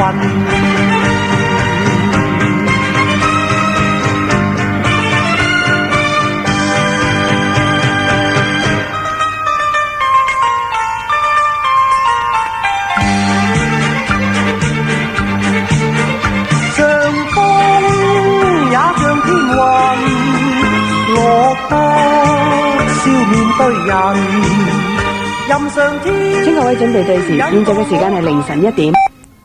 請各位準備對時，現在嘅時間係凌晨1點。